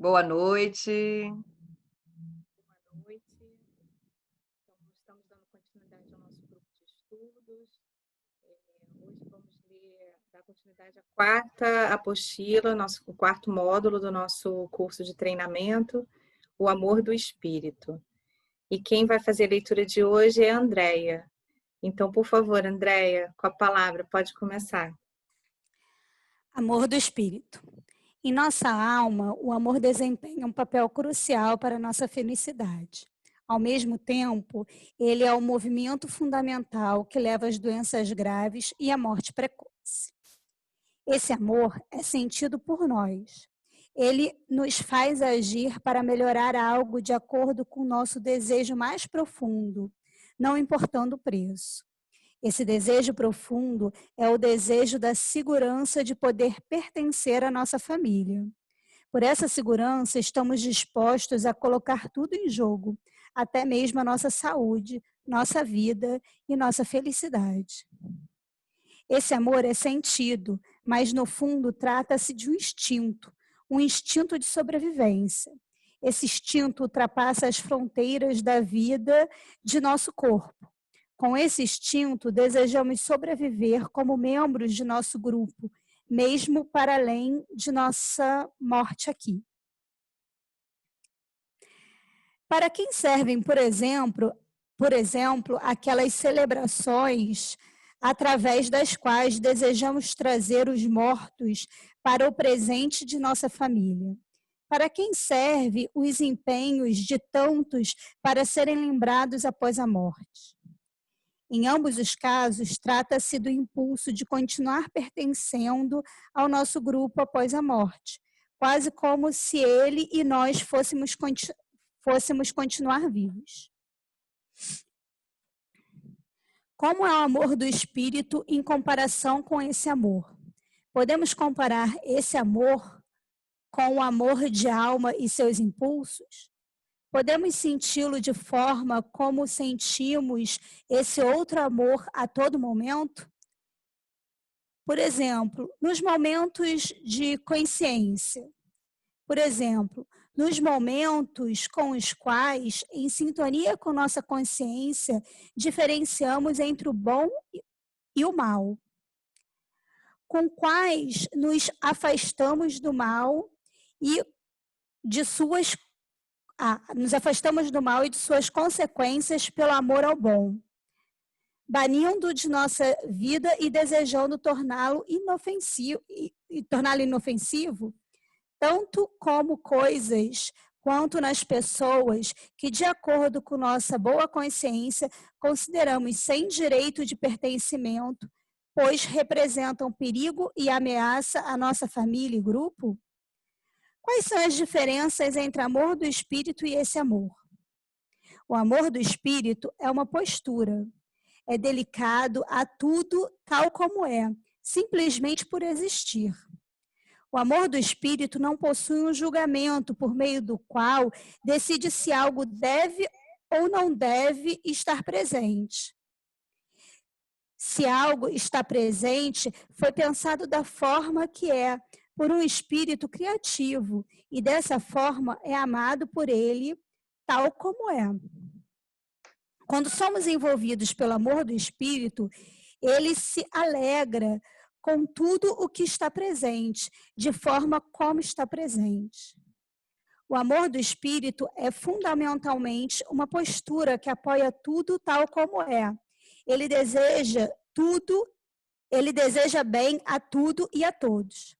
Boa noite. Boa noite. Então, estamos dando continuidade ao nosso grupo de estudos. Hoje vamos dar continuidade à quarta apostila, o quarto módulo do nosso curso de treinamento, O Amor do Espírito. E quem vai fazer a leitura de hoje é a Andréia. Então, por favor, Andréia, com a palavra, pode começar. Amor do Espírito. Em nossa alma, o amor desempenha um papel crucial para a nossa felicidade. Ao mesmo tempo, ele é o movimento fundamental que leva às doenças graves e à morte precoce. Esse amor é sentido por nós. Ele nos faz agir para melhorar algo de acordo com o nosso desejo mais profundo, não importando o preço. Esse desejo profundo é o desejo da segurança de poder pertencer à nossa família. Por essa segurança, estamos dispostos a colocar tudo em jogo, até mesmo a nossa saúde, nossa vida e nossa felicidade. Esse amor é sentido, mas no fundo trata-se de um instinto de sobrevivência. Esse instinto ultrapassa as fronteiras da vida de nosso corpo. Com esse instinto, desejamos sobreviver como membros de nosso grupo, mesmo para além de nossa morte aqui. Para quem servem, por exemplo, aquelas celebrações através das quais desejamos trazer os mortos para o presente de nossa família? Para quem serve os empenhos de tantos para serem lembrados após a morte? Em ambos os casos, trata-se do impulso de continuar pertencendo ao nosso grupo após a morte, quase como se ele e nós fôssemos continuar vivos. Como é o amor do Espírito em comparação com esse amor? Podemos comparar esse amor com o amor de alma e seus impulsos? Podemos senti-lo de forma como sentimos esse outro amor a todo momento? Por exemplo, nos momentos de consciência. Por exemplo, nos momentos com os quais, em sintonia com nossa consciência, diferenciamos entre o bom e o mal. Com quais nos afastamos do mal e de suas nos afastamos do mal e de suas consequências pelo amor ao bom, banindo de nossa vida e desejando torná-lo inofensivo, tanto como coisas quanto nas pessoas que, de acordo com nossa boa consciência, consideramos sem direito de pertencimento, pois representam perigo e ameaça à nossa família e grupo? Quais são as diferenças entre amor do Espírito e esse amor? O amor do Espírito é uma postura. É delicado a tudo tal como é, simplesmente por existir. O amor do Espírito não possui um julgamento por meio do qual decide se algo deve ou não deve estar presente. Se algo está presente, foi pensado da forma que é, por um espírito criativo, e dessa forma é amado por ele, tal como é. Quando somos envolvidos pelo amor do Espírito, ele se alegra com tudo o que está presente, de forma como está presente. O amor do Espírito é fundamentalmente uma postura que apoia tudo tal como é. Ele deseja bem a tudo e a todos.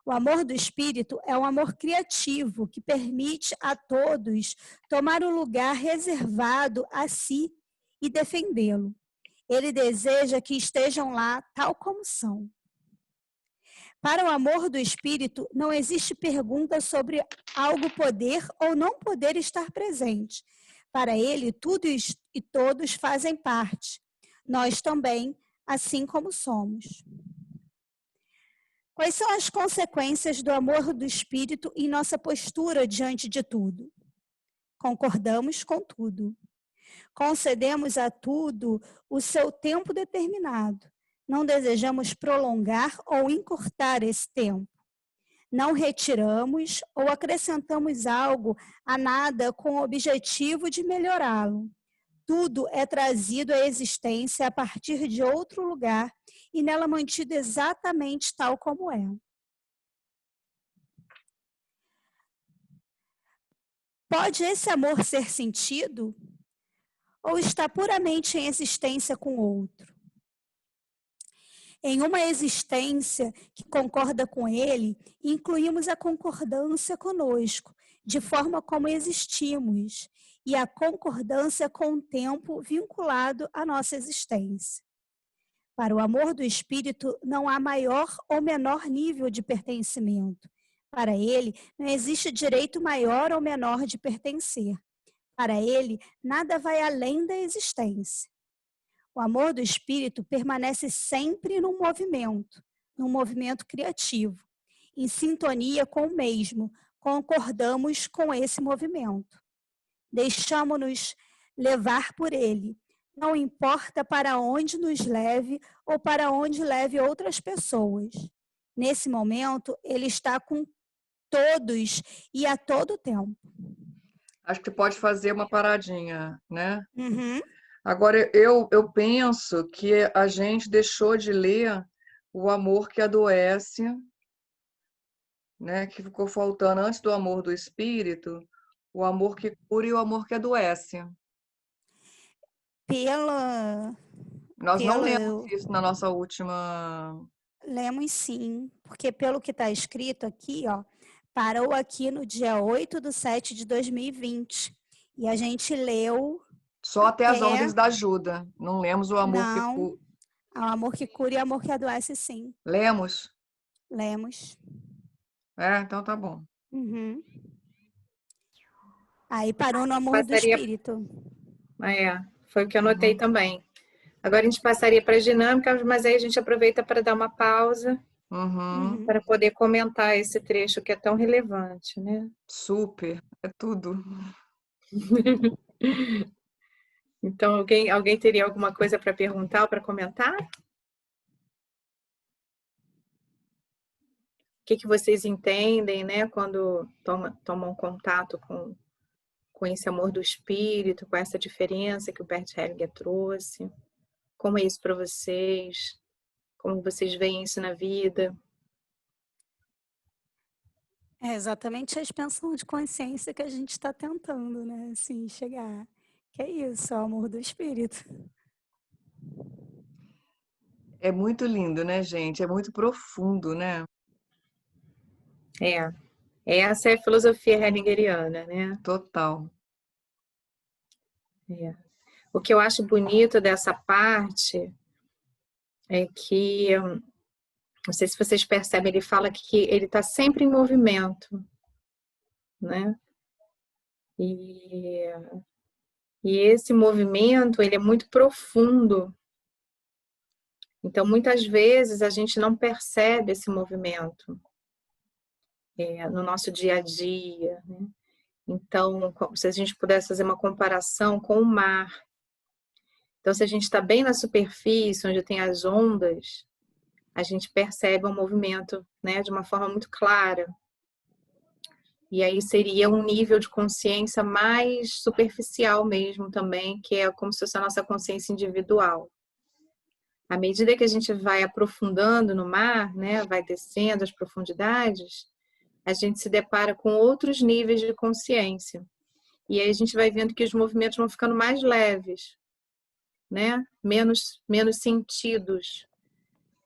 O amor do Espírito é um amor criativo que permite a todos tomar um lugar reservado a si e defendê-lo. Ele deseja que estejam lá tal como são. Para o amor do Espírito, não existe pergunta sobre algo poder ou não poder estar presente. Para ele, tudo e todos fazem parte. Nós também, assim como somos. Quais são as consequências do amor do Espírito em nossa postura diante de tudo? Concordamos com tudo. Concedemos a tudo o seu tempo determinado. Não desejamos prolongar ou encurtar esse tempo. Não retiramos ou acrescentamos algo a nada com o objetivo de melhorá-lo. Tudo é trazido à existência a partir de outro lugar e nela mantido exatamente tal como é. Pode esse amor ser sentido? Ou está puramente em existência com outro? Em uma existência que concorda com ele, incluímos a concordância conosco, de forma como existimos, e a concordância com o tempo vinculado à nossa existência. Para o amor do espírito, não há maior ou menor nível de pertencimento. Para ele, não existe direito maior ou menor de pertencer. Para ele, nada vai além da existência. O amor do espírito permanece sempre num movimento criativo, em sintonia com o mesmo, concordamos com esse movimento. Deixamo-nos levar por ele, não importa para onde nos leve ou para onde leve outras pessoas. Nesse momento, ele está com todos e a todo tempo. Acho que pode fazer uma paradinha, né? Uhum. Agora, eu penso que a gente deixou de ler o amor que adoece, né? Que ficou faltando antes do amor do espírito, o amor que cura e o amor que adoece. Nós não lemos isso na nossa última... Lemos sim, porque pelo que está escrito aqui, ó, parou aqui no dia 8/7/2020. E a gente leu... Só até as ordens da ajuda. Não lemos o amor que cura. Não, o amor que cura e o amor que adoece, sim. Lemos? Lemos. Então tá bom. Uhum. Aí parou no amor do espírito. Foi o que eu anotei também. Agora a gente passaria para as dinâmicas, mas aí a gente aproveita para dar uma pausa para poder comentar esse trecho que é tão relevante, né? Super, é tudo. Então, alguém teria alguma coisa para perguntar ou para comentar? O que vocês entendem, né, quando tomam contato com esse amor do espírito, com essa diferença que o Bert Hellinger trouxe? Como é isso para vocês? Como vocês veem isso na vida? É exatamente a expansão de consciência que a gente está tentando, né? Assim, chegar. Que é isso, é o amor do espírito. É muito lindo, né, gente? É muito profundo, né? Essa é a filosofia heideggeriana, né? Total. O que eu acho bonito dessa parte é que, não sei se vocês percebem, ele fala que ele está sempre em movimento, né? E esse movimento, ele é muito profundo. Então, muitas vezes, a gente não percebe esse movimento no nosso dia a dia, né? Então, se a gente pudesse fazer uma comparação com o mar. Então, se a gente está bem na superfície, onde tem as ondas, a gente percebe um movimento, né, de uma forma muito clara. E aí seria um nível de consciência mais superficial mesmo também, que é como se fosse a nossa consciência individual. À medida que a gente vai aprofundando no mar, né, vai descendo as profundidades, a gente se depara com outros níveis de consciência. E aí a gente vai vendo que os movimentos vão ficando mais leves, né? Menos sentidos.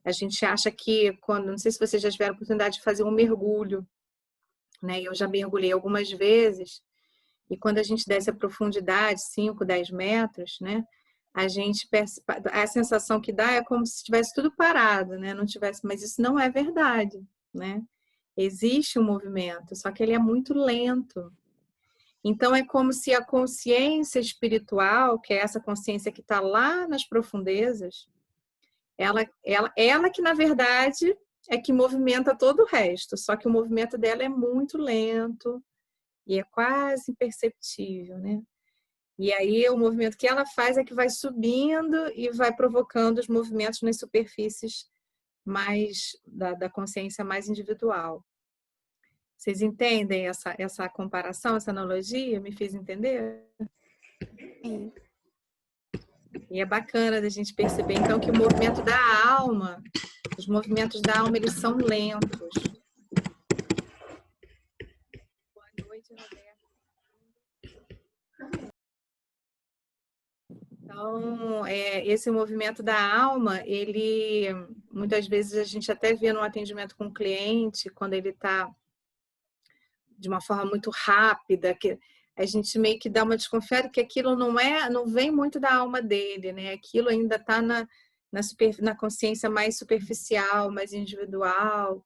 A gente acha que não sei se vocês já tiveram a oportunidade de fazer um mergulho, né? Eu já mergulhei algumas vezes, e quando a gente desce a profundidade, 5, 10 metros, né? A sensação que dá é como se tivesse tudo parado, né? Não tivesse, mas isso não é verdade, né? Existe um movimento, só que ele é muito lento. Então, é como se a consciência espiritual, que é essa consciência que está lá nas profundezas, ela que, na verdade, é que movimenta todo o resto, só que o movimento dela é muito lento e é quase imperceptível, né? E aí, o movimento que ela faz é que vai subindo e vai provocando os movimentos nas superfícies mais da consciência mais individual. Vocês entendem essa comparação, essa analogia? Me fiz entender? Sim. E é bacana da gente perceber, então, que o movimento da alma, os movimentos da alma, eles são lentos. Boa noite, Roberto. Então, esse movimento da alma, ele, muitas vezes, a gente até vê no atendimento com o cliente, quando ele está de uma forma muito rápida, que a gente meio que dá uma desconfiada que aquilo não vem muito da alma dele, né? Aquilo ainda está na consciência mais superficial, mais individual.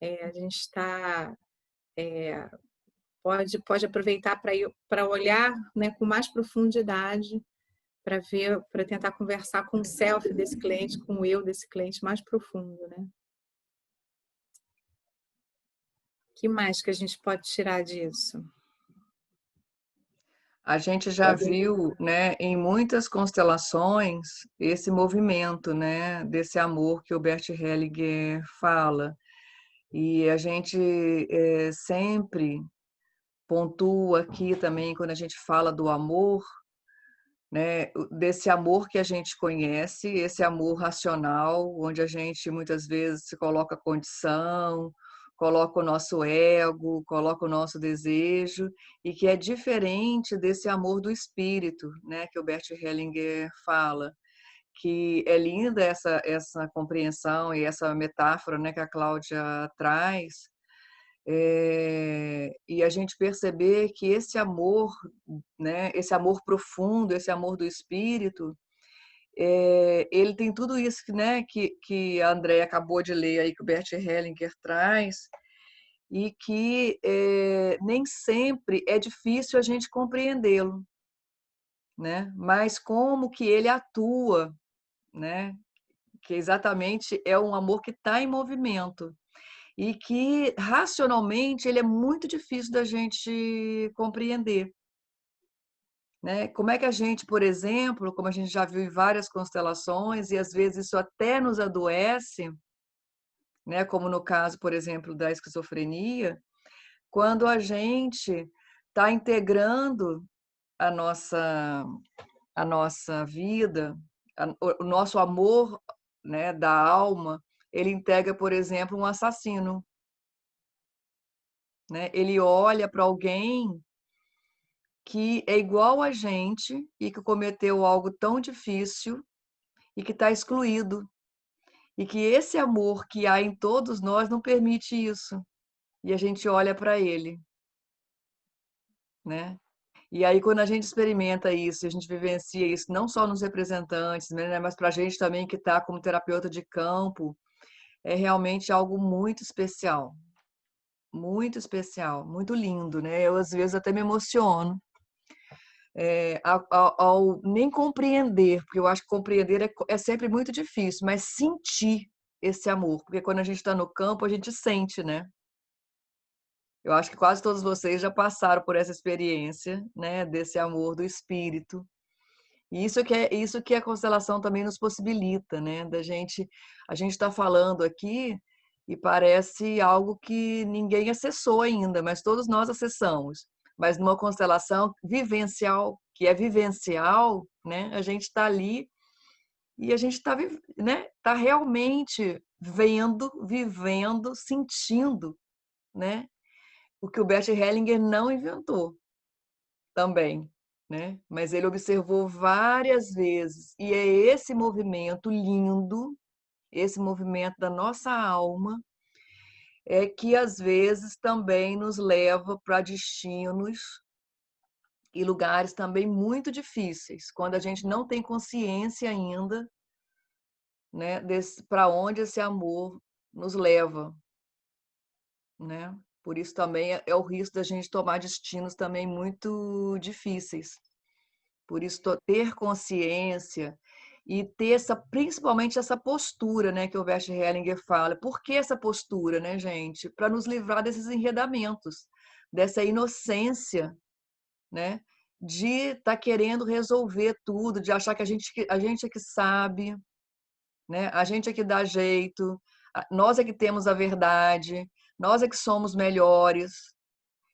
A gente está pode aproveitar para olhar, né, com mais profundidade, para ver, para tentar conversar com o self desse cliente, com o eu desse cliente mais profundo, né? O que mais que a gente pode tirar disso? A gente já viu, né, em muitas constelações esse movimento, né, desse amor que o Bert Hellinger fala. E a gente sempre pontua aqui também, quando a gente fala do amor, né, desse amor que a gente conhece, esse amor racional, onde a gente muitas vezes se coloca condição, coloca o nosso ego, coloca o nosso desejo, e que é diferente desse amor do espírito, né, que o Bert Hellinger fala, que é linda essa compreensão e essa metáfora, né, que a Cláudia traz, e a gente perceber que esse amor, né, esse amor profundo, esse amor do espírito, ele tem tudo isso, né, que a Andréa acabou de ler aí, que o Bert Hellinger traz, e que nem sempre é difícil a gente compreendê-lo, né? Mas como que ele atua, né? Que exatamente é um amor que está em movimento e que racionalmente ele é muito difícil da gente compreender, né? Como é que a gente, por exemplo, como a gente já viu em várias constelações e às vezes isso até nos adoece, né? Como no caso, por exemplo, da esquizofrenia, quando a gente está integrando a nossa a nossa vida, o nosso amor, né, da alma, ele integra, por exemplo, um assassino, né? Ele olha para alguém que é igual a gente e que cometeu algo tão difícil e que está excluído. E que esse amor que há em todos nós não permite isso. E a gente olha para ele, né? E aí, quando a gente experimenta isso, a gente vivencia isso não só nos representantes, né, mas para a gente também que está como terapeuta de campo, é realmente algo muito especial, muito lindo, né? Eu às vezes até me emociono ao nem compreender, porque eu acho que compreender é sempre muito difícil, mas sentir esse amor, porque quando a gente está no campo, a gente sente, né? Eu acho que quase todos vocês já passaram por essa experiência, né, desse amor do espírito. E isso que a constelação também nos possibilita, né, a gente está falando aqui e parece algo que ninguém acessou ainda, mas todos nós acessamos. Mas numa constelação vivencial, que é vivencial, né, a gente está ali e a gente está, né, tá realmente vendo, vivendo, sentindo, né, o que o Bert Hellinger não inventou também, né? Mas ele observou várias vezes. E é esse movimento lindo, esse movimento da nossa alma, que às vezes também nos leva para destinos e lugares também muito difíceis, quando a gente não tem consciência ainda, né, para onde esse amor nos leva, né? Por isso também é o risco da gente tomar destinos também muito difíceis. Por isso ter consciência e ter principalmente essa postura, né, que o Bert Hellinger fala. Por que essa postura, né, gente? Para nos livrar desses enredamentos, dessa inocência, né, de estar querendo resolver tudo, de achar que a gente é que sabe, né? A gente é que dá jeito, nós é que temos a verdade. nós é que somos melhores.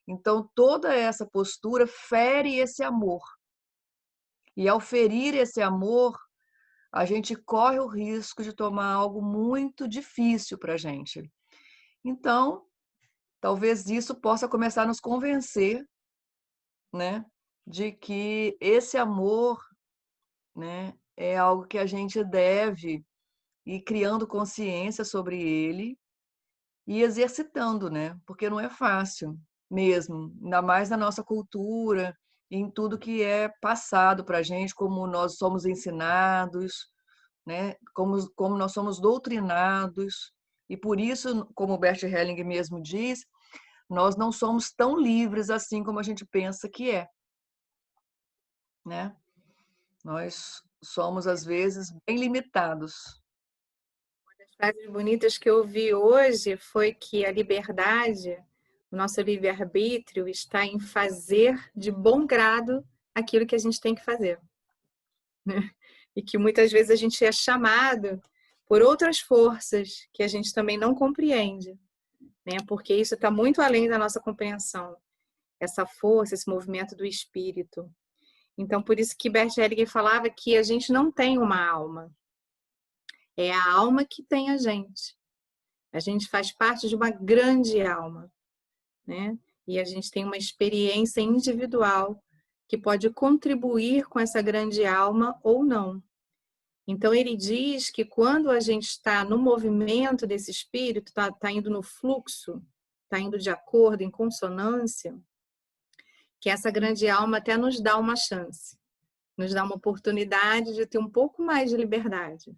Então, toda essa postura fere esse amor. E ao ferir esse amor, a gente corre o risco de tomar algo muito difícil para a gente. Então, talvez isso possa começar a nos convencer, né, de que esse amor, né, é algo que a gente deve ir criando consciência sobre ele e exercitando, né? Porque não é fácil mesmo, ainda mais na nossa cultura, em tudo que é passado para a gente, como nós somos ensinados, né? Como nós somos doutrinados. E por isso, como o Bert Helling mesmo diz, nós não somos tão livres assim como a gente pensa que é, né? Nós somos, às vezes, bem limitados. As frases bonitas que eu ouvi hoje foi que a liberdade, o nosso livre-arbítrio, está em fazer de bom grado aquilo que a gente tem que fazer. Né? E que muitas vezes a gente é chamado por outras forças que a gente também não compreende, né? Porque isso está muito além da nossa compreensão. Essa força, esse movimento do espírito. Então, por isso que Bert Hellinger falava que a gente não tem uma alma. É a alma que tem a gente. A gente faz parte de uma grande alma, né? E a gente tem uma experiência individual que pode contribuir com essa grande alma ou não. Então, ele diz que quando a gente está no movimento desse espírito, está indo no fluxo, está indo de acordo, em consonância, que essa grande alma até nos dá uma chance, nos dá uma oportunidade de ter um pouco mais de liberdade,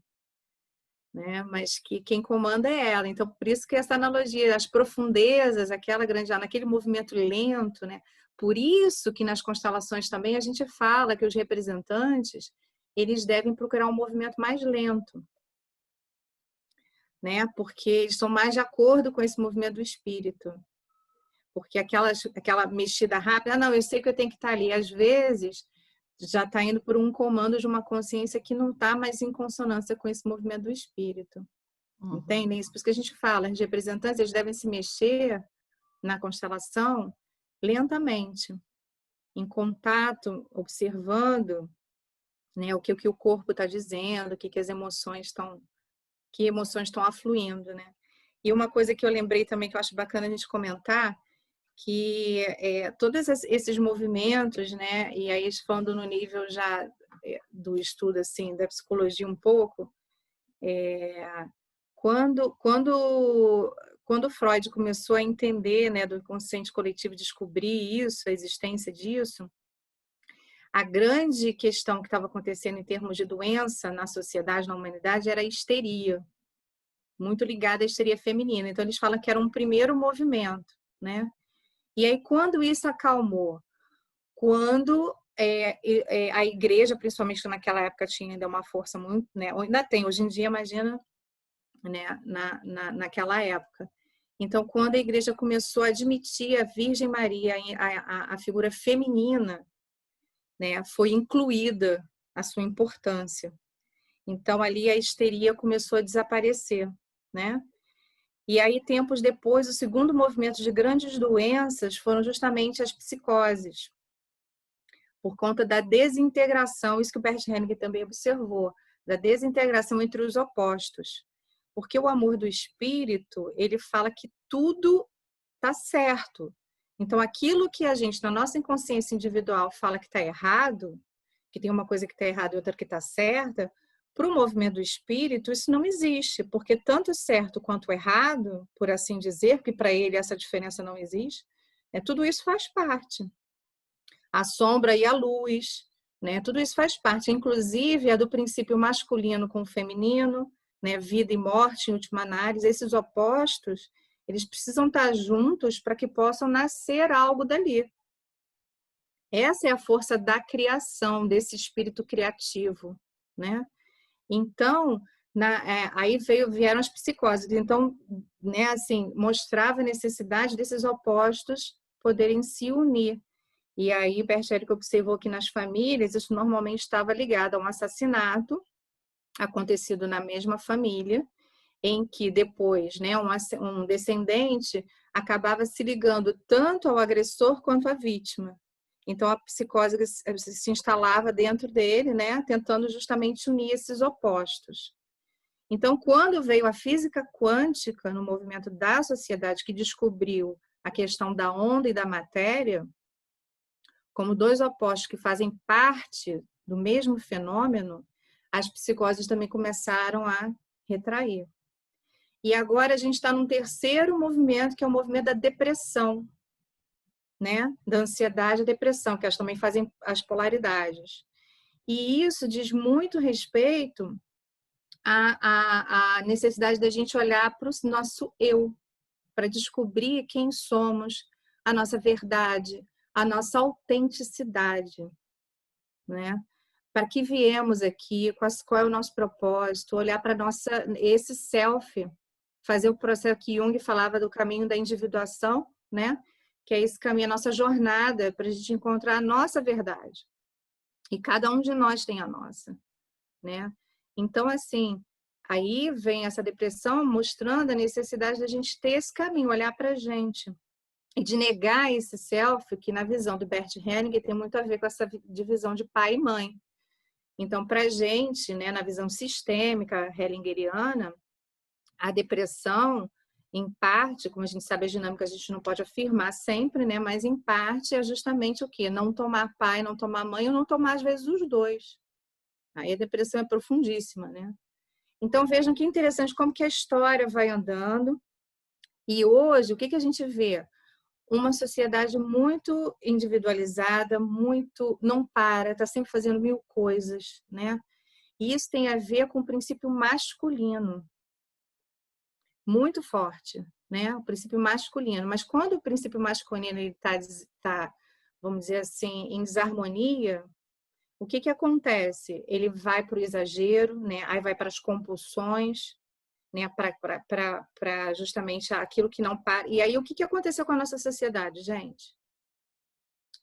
né? Mas que quem comanda é ela. Então, por isso que essa analogia, as profundezas, aquela grande alma, naquele movimento lento, né? Por isso que nas constelações também a gente fala que os representantes, eles devem procurar um movimento mais lento, né? Porque eles estão mais de acordo com esse movimento do espírito. Porque aquela mexida rápida, não, eu sei que eu tenho que estar ali. Às vezes, já está indo por um comando de uma consciência que não está mais em consonância com esse movimento do espírito. Entendem? Isso por isso que a gente fala, os representantes eles devem se mexer na constelação lentamente, em contato, observando, né, o que o corpo está dizendo, que as emoções estão afluindo, né? E uma coisa que eu lembrei também que eu acho bacana a gente comentar, que todos esses movimentos, né, e aí falando no nível já do estudo assim da psicologia um pouco, quando Freud começou a entender, né, do inconsciente coletivo, descobrir isso, a existência disso, a grande questão que estava acontecendo em termos de doença na sociedade, na humanidade, era a histeria, muito ligada à histeria feminina. Então eles falam que era um primeiro movimento, né? E aí quando isso acalmou, quando a igreja, principalmente naquela época, tinha ainda uma força muito, né? Ainda tem, hoje em dia, imagina, né? Naquela época. Então, quando a igreja começou a admitir a Virgem Maria, a figura feminina, né? Foi incluída a sua importância. Então, ali a histeria começou a desaparecer, né? E aí, tempos depois, o segundo movimento de grandes doenças foram justamente as psicoses, por conta da desintegração, isso que o Bert Hellinger também observou, da desintegração entre os opostos. Porque o amor do espírito, ele fala que tudo está certo. Então, aquilo que a gente, na nossa inconsciência individual, fala que está errado, que tem uma coisa que está errada e outra que está certa, para o movimento do espírito, isso não existe, porque tanto certo quanto errado, por assim dizer, porque para ele essa diferença não existe, tudo isso faz parte. A sombra e a luz, né? Tudo isso faz parte, inclusive a do princípio masculino com o feminino, né? Vida e morte, em última análise, esses opostos, eles precisam estar juntos para que possam nascer algo dali. Essa é a força da criação, desse espírito criativo, né? Então, aí vieram as psicoses. Então, né, assim, mostrava a necessidade desses opostos poderem se unir. E aí, Bert Hellinger observou que nas famílias isso normalmente estava ligado a um assassinato acontecido na mesma família, em que depois, né, um descendente acabava se ligando tanto ao agressor quanto à vítima. Então, a psicose se instalava dentro dele, né, tentando justamente unir esses opostos. Então, quando veio a física quântica no movimento da sociedade, que descobriu a questão da onda e da matéria, como dois opostos que fazem parte do mesmo fenômeno, as psicoses também começaram a retrair. E agora a gente está num terceiro movimento, que é o movimento da depressão, né? Da ansiedade e depressão, que elas também fazem as polaridades. E isso diz muito respeito à necessidade da gente olhar para o nosso eu, para descobrir quem somos, a nossa verdade, a nossa autenticidade, né? Para que viemos aqui, qual é o nosso propósito, olhar para esse self, fazer o processo que Jung falava do caminho da individuação, né? Que é esse caminho, a nossa jornada para a gente encontrar a nossa verdade. E cada um de nós tem a nossa, né? Então, assim, aí vem essa depressão mostrando a necessidade da gente ter esse caminho, olhar para a gente. E de negar esse self, que na visão do Bert Hellinger tem muito a ver com essa divisão de pai e mãe. Então, para a gente, né, na visão sistêmica hellingeriana, a depressão, em parte, como a gente sabe, a dinâmica a gente não pode afirmar sempre, né, mas em parte é justamente o quê? Não tomar pai, não tomar mãe, ou não tomar, às vezes, os dois. Aí a depressão é profundíssima, né? Então, vejam que interessante como que a história vai andando. E hoje, o que a gente vê? Uma sociedade muito individualizada, muito não para, está sempre fazendo mil coisas, né? E isso tem a ver com o princípio masculino, muito forte, né? O princípio masculino. Mas quando o princípio masculino está, vamos dizer assim, em desarmonia, o que acontece? Ele vai para o exagero, né? Aí vai para as compulsões, né? Para justamente aquilo que não para. E aí o que aconteceu com a nossa sociedade, gente?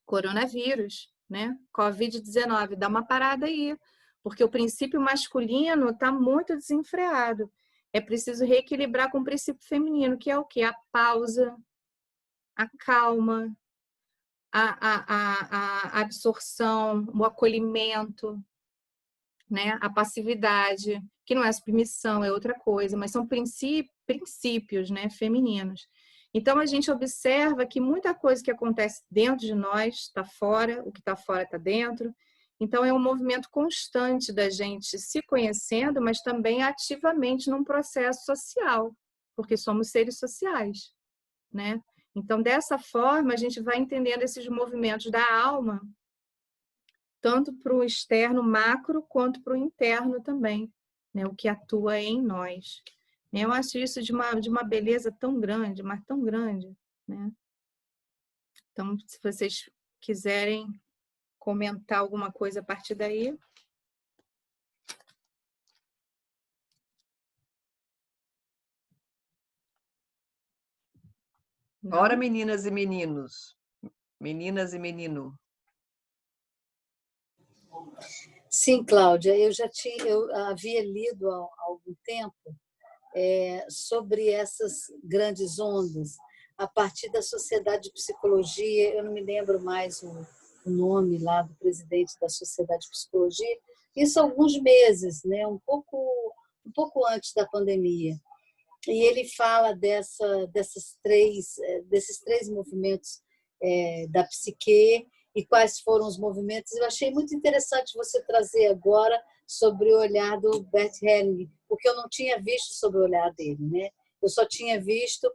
Coronavírus, né? Covid-19, dá uma parada aí, porque o princípio masculino está muito desenfreado. É preciso reequilibrar com o princípio feminino, que é o quê? A pausa, a calma, a absorção, o acolhimento, né? A passividade, que não é submissão, é outra coisa, mas são princípios, né, femininos. Então, a gente observa que muita coisa que acontece dentro de nós está fora, o que está fora está dentro. Então, é um movimento constante da gente se conhecendo, mas também ativamente num processo social, porque somos seres sociais, né? Então, dessa forma, a gente vai entendendo esses movimentos da alma, tanto para o externo macro, quanto para o interno também, né? O que atua em nós. Eu acho isso de uma beleza tão grande, mas tão grande, né? Então, se vocês quiserem comentar alguma coisa a partir daí. Não? Ora, meninas e meninos. Meninas e menino. Sim, Cláudia, eu havia lido há algum tempo sobre essas grandes ondas, a partir da Sociedade de Psicologia, eu não me lembro mais o nome lá do presidente da Sociedade de Psicologia, isso há alguns meses, né? um pouco antes da pandemia. E ele fala desses três movimentos da psique e quais foram os movimentos. Eu achei muito interessante você trazer agora sobre o olhar do Bert Hellinger, porque eu não tinha visto sobre o olhar dele, né? Eu só tinha visto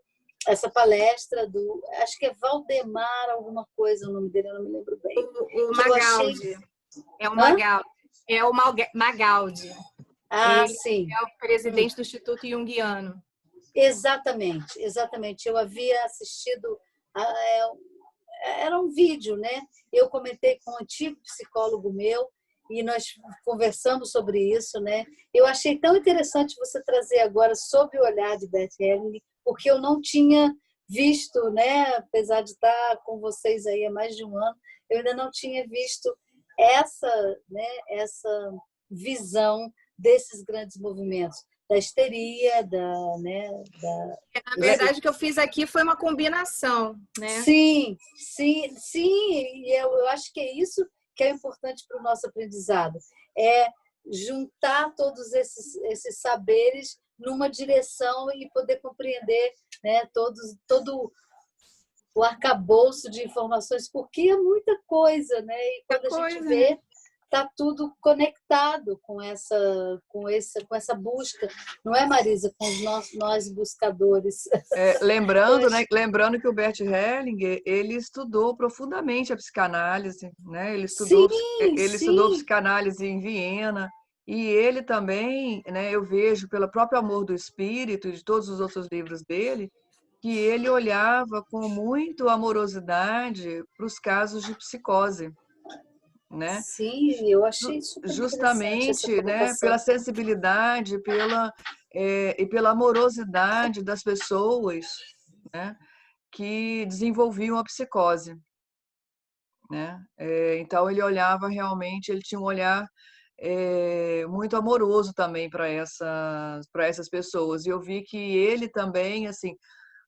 essa palestra acho que é Valdemar alguma coisa, o nome dele eu não me lembro bem. O Magaldi. É o Magaldi. É o Magaldi. Ah, ele sim. É o presidente do Instituto Jungiano. Exatamente. Eu havia assistido era um vídeo, né? Eu comentei com um antigo psicólogo meu e nós conversamos sobre isso, né? Eu achei tão interessante você trazer agora sobre o olhar de Bert Hellinger, porque eu não tinha visto, né? Apesar de estar com vocês aí há mais de um ano, eu ainda não tinha visto essa visão desses grandes movimentos, da histeria, né, Na verdade, o que eu fiz aqui foi uma combinação, né? Sim, sim, sim, e eu acho que é isso que é importante para o nosso aprendizado, é juntar todos esses saberes numa direção e poder compreender, né, todo o arcabouço de informações, porque é muita coisa, né? E quando a gente vê, está tudo conectado com essa busca, não é, Marisa? Com nós buscadores. Lembrando, né, lembrando que o Bert Hellinger, ele estudou profundamente a psicanálise, né? Sim, Ele estudou sim. psicanálise em Viena, e ele também, né, eu vejo pelo próprio Amor do Espírito e de todos os outros livros dele, que ele olhava com muita amorosidade para os casos de psicose, né? Sim, eu achei super interessante essa Justamente, né, pela colocação. sensibilidade, e pela amorosidade das pessoas, né, que desenvolviam a psicose, né? Então ele olhava realmente, ele tinha um olhar muito amoroso também para essas pessoas. E eu vi que ele também, assim,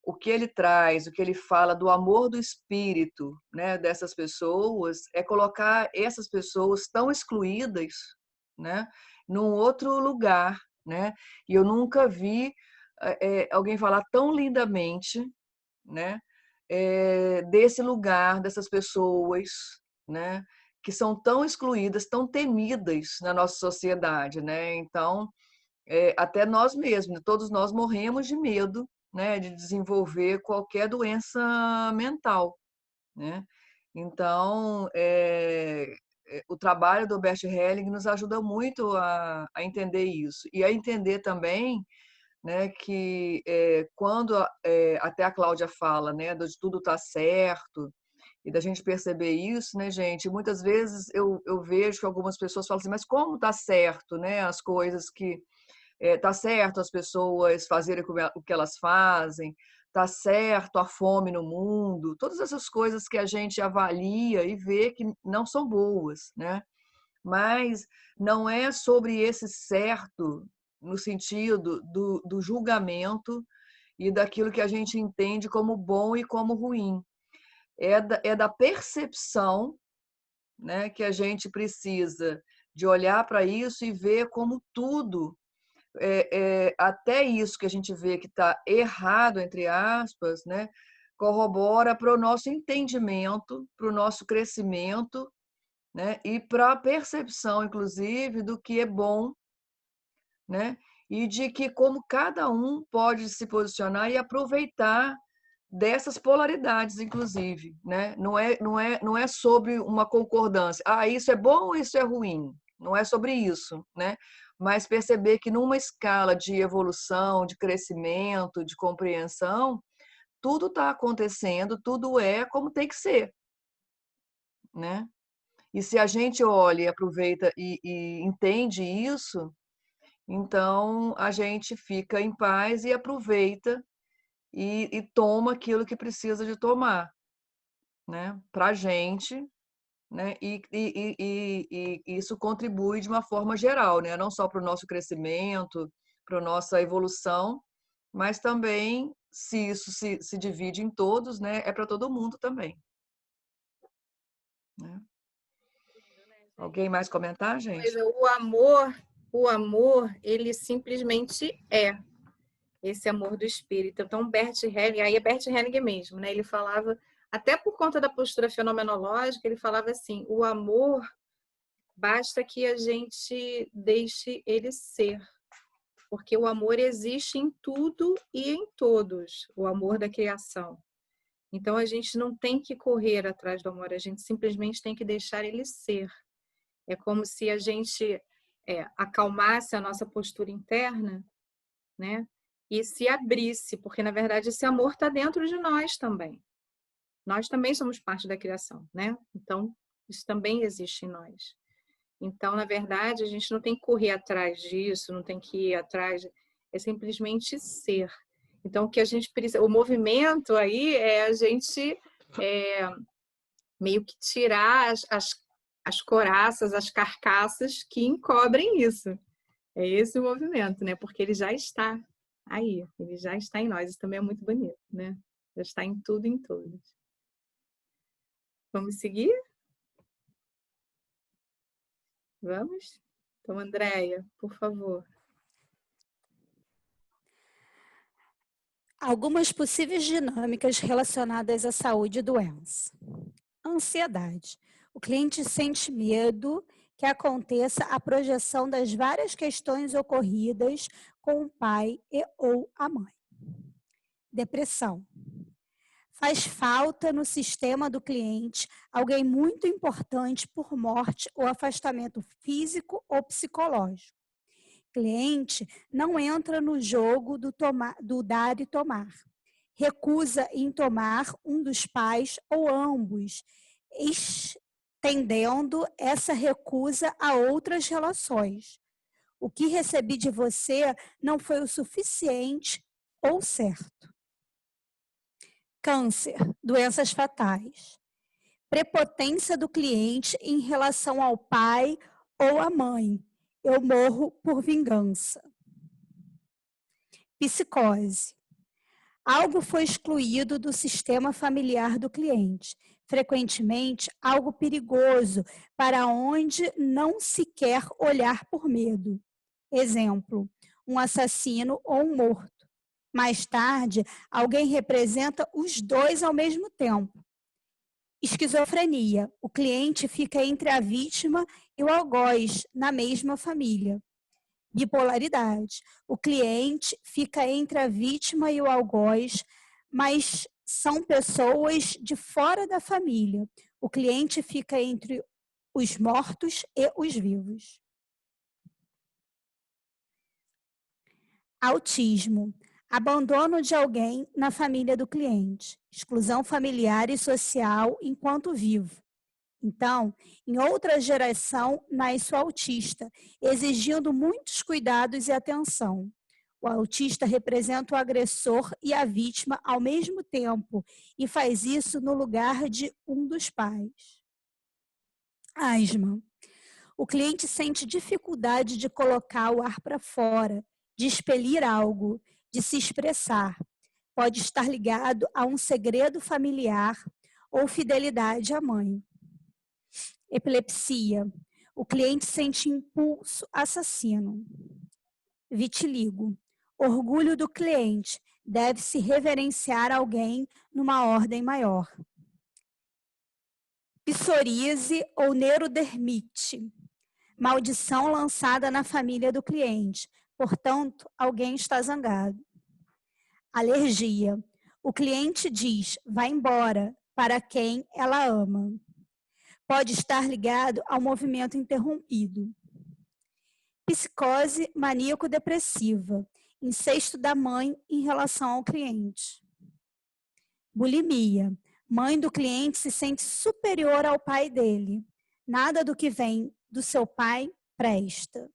o que ele traz, o que ele fala do amor do espírito, né, dessas pessoas, é colocar essas pessoas tão excluídas, né, num outro lugar, né? E eu nunca vi alguém falar tão lindamente, né, desse lugar, dessas pessoas, né, que são tão excluídas, tão temidas na nossa sociedade, né? Então, até nós mesmos, todos nós morremos de medo, né, de desenvolver qualquer doença mental, né? Então, o trabalho do Bert Helling nos ajuda muito a entender isso e a entender também, né, que quando até a Cláudia fala, né, de tudo tá certo e da gente perceber isso, né, gente, muitas vezes eu vejo que algumas pessoas falam assim, mas como tá certo, né, as coisas que tá certo as pessoas fazerem o que elas fazem, tá certo a fome no mundo, todas essas coisas que a gente avalia e vê que não são boas, né? Mas não é sobre esse certo no sentido do julgamento e daquilo que a gente entende como bom e como ruim. É da percepção, né, que a gente precisa de olhar para isso e ver como tudo até isso que a gente vê que está errado, entre aspas, né, corrobora para o nosso entendimento, para o nosso crescimento, né, e para a percepção, inclusive, do que é bom, né, e de que como cada um pode se posicionar e aproveitar dessas polaridades, inclusive, né? Não é sobre uma concordância. Ah, isso é bom, isso é ruim. Não é sobre isso, né? Mas perceber que numa escala de evolução, de crescimento, de compreensão, tudo está acontecendo, tudo é como tem que ser, né? E se a gente olha e aproveita e entende isso, então a gente fica em paz e aproveita e toma aquilo que precisa de tomar, né, para a gente, né, e isso contribui de uma forma geral, né, não só para o nosso crescimento, para a nossa evolução, mas também, se isso se divide em todos, né, é para todo mundo também. Né? Alguém mais comentar, gente? O amor, ele simplesmente é esse amor do espírito. Então, Bert Hellinger, aí é Bert Hellinger mesmo, né? Ele falava, até por conta da postura fenomenológica, ele falava assim: o amor basta que a gente deixe ele ser, porque o amor existe em tudo e em todos, o amor da criação. Então, a gente não tem que correr atrás do amor, a gente simplesmente tem que deixar ele ser. É como se a gente acalmasse a nossa postura interna, né? E se abrisse, porque, na verdade, esse amor está dentro de nós também. Nós também somos parte da criação, né? Então, isso também existe em nós. Então, na verdade, a gente não tem que correr atrás disso, não tem que ir atrás, é simplesmente ser. Então, o que a gente precisa, o movimento aí é a gente meio que tirar as coraças, as carcaças que encobrem isso, É esse o movimento, né? Porque ele já está aí, ele já está em nós. Isso também é muito bonito, né? Já está em tudo e em todos. Vamos seguir? Vamos? Então, Andréia, por favor. Algumas possíveis dinâmicas relacionadas à saúde e doença. Ansiedade. O cliente sente medo que aconteça a projeção das várias questões ocorridas com o pai e ou a mãe. Depressão. Faz falta no sistema do cliente alguém muito importante por morte ou afastamento físico ou psicológico. Cliente não entra no jogo do dar e tomar. Recusa em tomar um dos pais ou ambos, estendendo essa recusa a outras relações. O que recebi de você não foi o suficiente ou certo. Câncer, doenças fatais. Prepotência do cliente em relação ao pai ou à mãe. Eu morro por vingança. Psicose. Algo foi excluído do sistema familiar do cliente. Frequentemente, algo perigoso para onde não se quer olhar por medo. Exemplo, um assassino ou um morto. Mais tarde, alguém representa os dois ao mesmo tempo. Esquizofrenia. O cliente fica entre a vítima e o algoz na mesma família. Bipolaridade. O cliente fica entre a vítima e o algoz, mas são pessoas de fora da família. O cliente fica entre os mortos e os vivos. Autismo. Abandono de alguém na família do cliente. Exclusão familiar e social enquanto vivo. Então, em outra geração, nasce o autista, exigindo muitos cuidados e atenção. O autista representa o agressor e a vítima ao mesmo tempo e faz isso no lugar de um dos pais. Asma. O cliente sente dificuldade de colocar o ar para fora, de expelir algo, de se expressar. Pode estar ligado a um segredo familiar ou fidelidade à mãe. Epilepsia. O cliente sente impulso assassino. Vitiligo. Orgulho do cliente. Deve-se reverenciar alguém numa ordem maior. Psoríase ou neurodermite. Maldição lançada na família do cliente. Portanto, alguém está zangado. Alergia. O cliente diz, vai embora, para quem ela ama. Pode estar ligado ao movimento interrompido. Psicose maníaco-depressiva. Incesto da mãe em relação ao cliente. Bulimia. Mãe do cliente se sente superior ao pai dele. Nada do que vem do seu pai presta.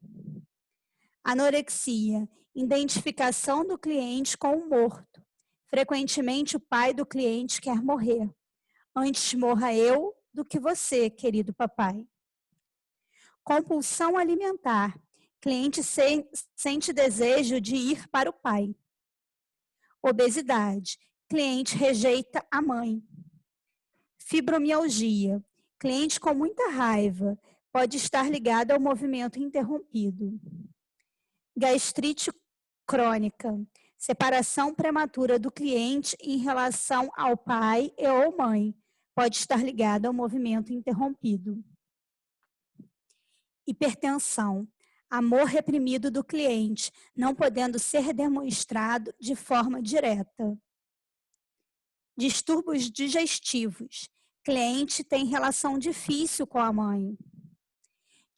Anorexia. Identificação do cliente com o morto. Frequentemente o pai do cliente quer morrer. Antes morra eu do que você, querido papai. Compulsão alimentar. Cliente sente desejo de ir para o pai. Obesidade. Cliente rejeita a mãe. Fibromialgia. Cliente com muita raiva. Pode estar ligado ao movimento interrompido. Gastrite crônica. Separação prematura do cliente em relação ao pai e ou mãe. Pode estar ligado ao movimento interrompido. Hipertensão. Amor reprimido do cliente, não podendo ser demonstrado de forma direta. Distúrbios digestivos. Cliente tem relação difícil com a mãe.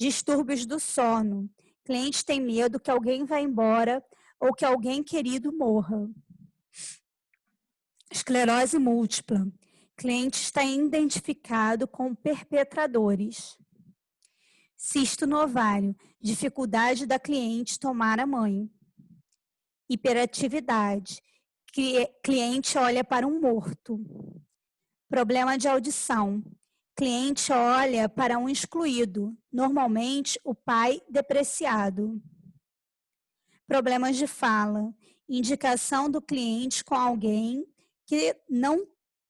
Distúrbios do sono. Cliente tem medo que alguém vá embora ou que alguém querido morra. Esclerose múltipla. Cliente está identificado com perpetradores. Cisto no ovário. Dificuldade da cliente tomar a mãe. Hiperatividade. Cliente olha para um morto. Problema de audição. Cliente olha para um excluído, normalmente o pai depreciado. problemas de fala, indicação do cliente com alguém que não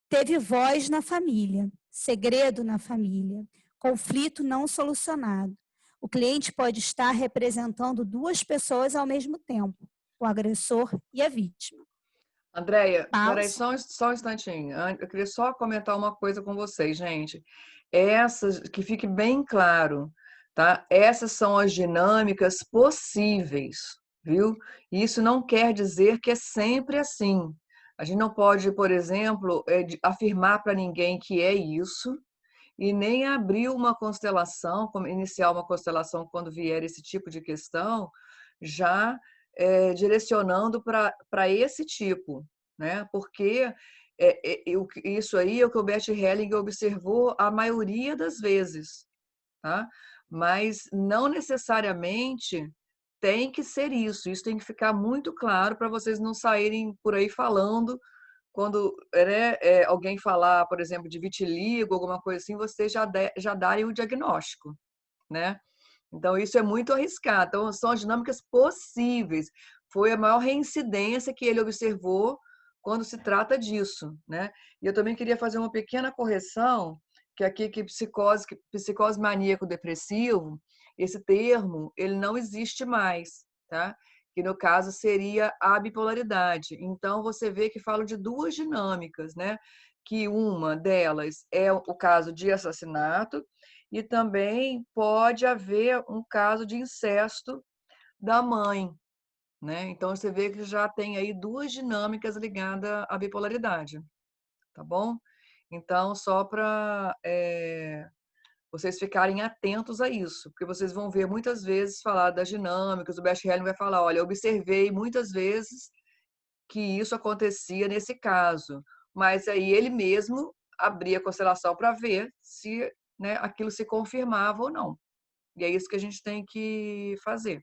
teve voz na família, segredo na família, conflito não solucionado. O cliente pode estar representando duas pessoas ao mesmo tempo, o agressor e a vítima. Andréia, peraí Pausa. só um instantinho. Eu queria só comentar uma coisa com vocês, gente. Essas, que fique bem claro, tá? Essas são as dinâmicas possíveis, viu? Isso não quer dizer que é sempre assim. A gente não pode, por exemplo, afirmar para ninguém que é isso e nem abrir uma constelação, iniciar uma constelação quando vier esse tipo de questão, já direcionando para esse tipo, né? Porque isso aí é o que o Bert Hellinger observou a maioria das vezes, tá? Mas não necessariamente tem que ser isso. Isso tem que ficar muito claro para vocês não saírem por aí falando quando alguém falar, por exemplo, de vitiligo, alguma coisa assim, vocês já darem o diagnóstico, né? Então, isso é muito arriscado. Então, são as dinâmicas possíveis. Foi a maior reincidência que ele observou quando se trata disso, né? E eu também queria fazer uma pequena correção, que aqui que psicose maníaco-depressivo, esse termo, ele não existe mais, tá? Que no caso seria a bipolaridade. Então, você vê que falo de duas dinâmicas, né? Que uma delas é o caso de assassinato, e também pode haver um caso de incesto da mãe, né? Então, você vê que já tem aí duas dinâmicas ligadas à bipolaridade, tá bom? Então, só para vocês ficarem atentos a isso, porque vocês vão ver muitas vezes falar das dinâmicas, o Bert Hellinger vai falar, olha, eu observei muitas vezes que isso acontecia nesse caso, mas aí ele mesmo abria a constelação para ver se, né, aquilo se confirmava ou não. E é isso que a gente tem que fazer,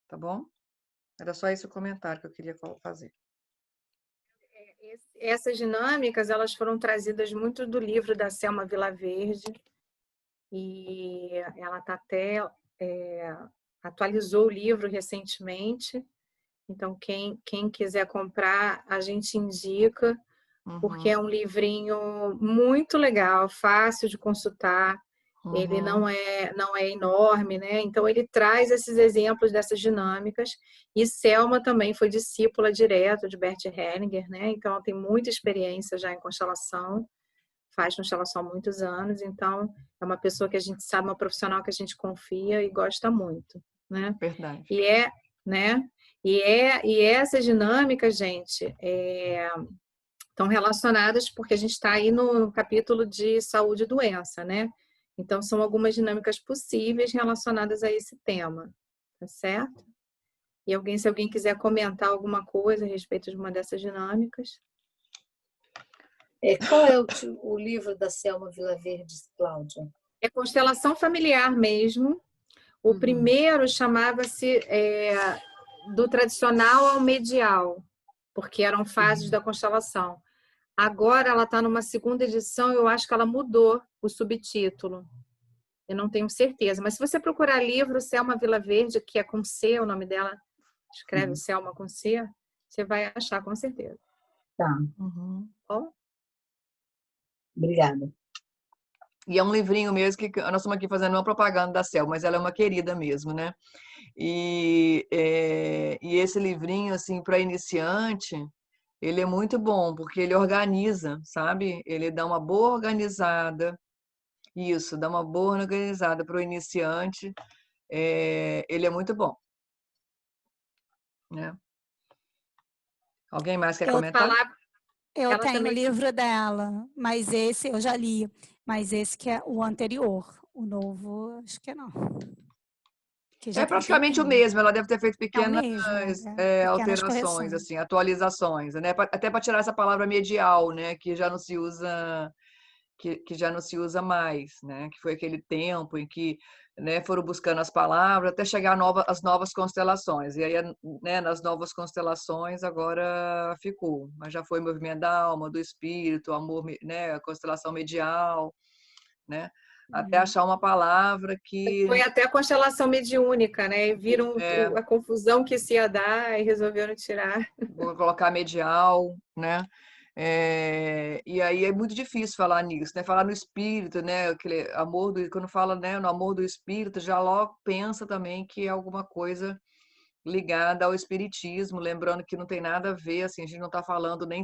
tá bom? Era só esse o comentário que eu queria fazer. Essas dinâmicas, elas foram trazidas muito do livro da Selma Vilaverde, e ela tá até atualizou o livro recentemente. Então, quem quiser comprar, a gente indica, porque é um livrinho muito legal, fácil de consultar. Ele não é enorme, né? Então, ele traz esses exemplos dessas dinâmicas. E Selma também foi discípula direto de Bert Hellinger, né? Então, ela tem muita experiência já em constelação, faz constelação há muitos anos. Então, é uma pessoa que a gente sabe, uma profissional que a gente confia e gosta muito, né? Verdade. Né? E essas dinâmicas, gente, estão relacionadas porque a gente está aí no capítulo de saúde e doença, né? Então, são algumas dinâmicas possíveis relacionadas a esse tema, tá certo? E se alguém quiser comentar alguma coisa a respeito de uma dessas dinâmicas. Qual é o livro da Selma Vilaverde, Cláudia? É constelação familiar mesmo. O primeiro chamava-se do tradicional ao medial, porque eram fases da constelação. Agora ela está numa segunda edição e eu acho que ela mudou o subtítulo. Eu não tenho certeza. Mas se você procurar livro Selma Vilaverde, que é com C, o nome dela, escreve Selma com C, você vai achar com certeza. Tá. Bom? Obrigada. E é um livrinho mesmo que nós estamos aqui fazendo uma propaganda da Cel, mas ela é uma querida mesmo, né? E esse livrinho, assim, para iniciante, ele é muito bom, porque ele organiza, sabe? Ele dá uma boa organizada. Isso, dá uma boa organizada para o iniciante. Ele é muito bom. Né? Alguém mais quer comentar? Eu tenho também... o livro dela, mas esse eu já li. Mas esse que é o anterior. O novo, acho que não. Que já É praticamente o mesmo, ela deve ter feito pequenas, pequenas alterações, assim, atualizações, né? Até para tirar essa palavra medial, né? Que já não se usa, que já não se usa mais, né? Que foi aquele tempo em que, né, foram buscando as palavras até chegar as novas constelações. E aí, né, nas novas constelações agora ficou, mas já foi movimento da alma, do espírito, amor, né? A constelação medial, né? até achar uma palavra que... Foi até a constelação mediúnica, né? E viram a confusão que se ia dar e resolveram tirar. Vou colocar medial, né? E aí é muito difícil falar nisso, né? Falar no espírito, né? Aquele amor quando fala, né, no amor do espírito, já logo pensa também que é alguma coisa ligada ao espiritismo, lembrando que não tem nada a ver, assim, a gente não está falando nem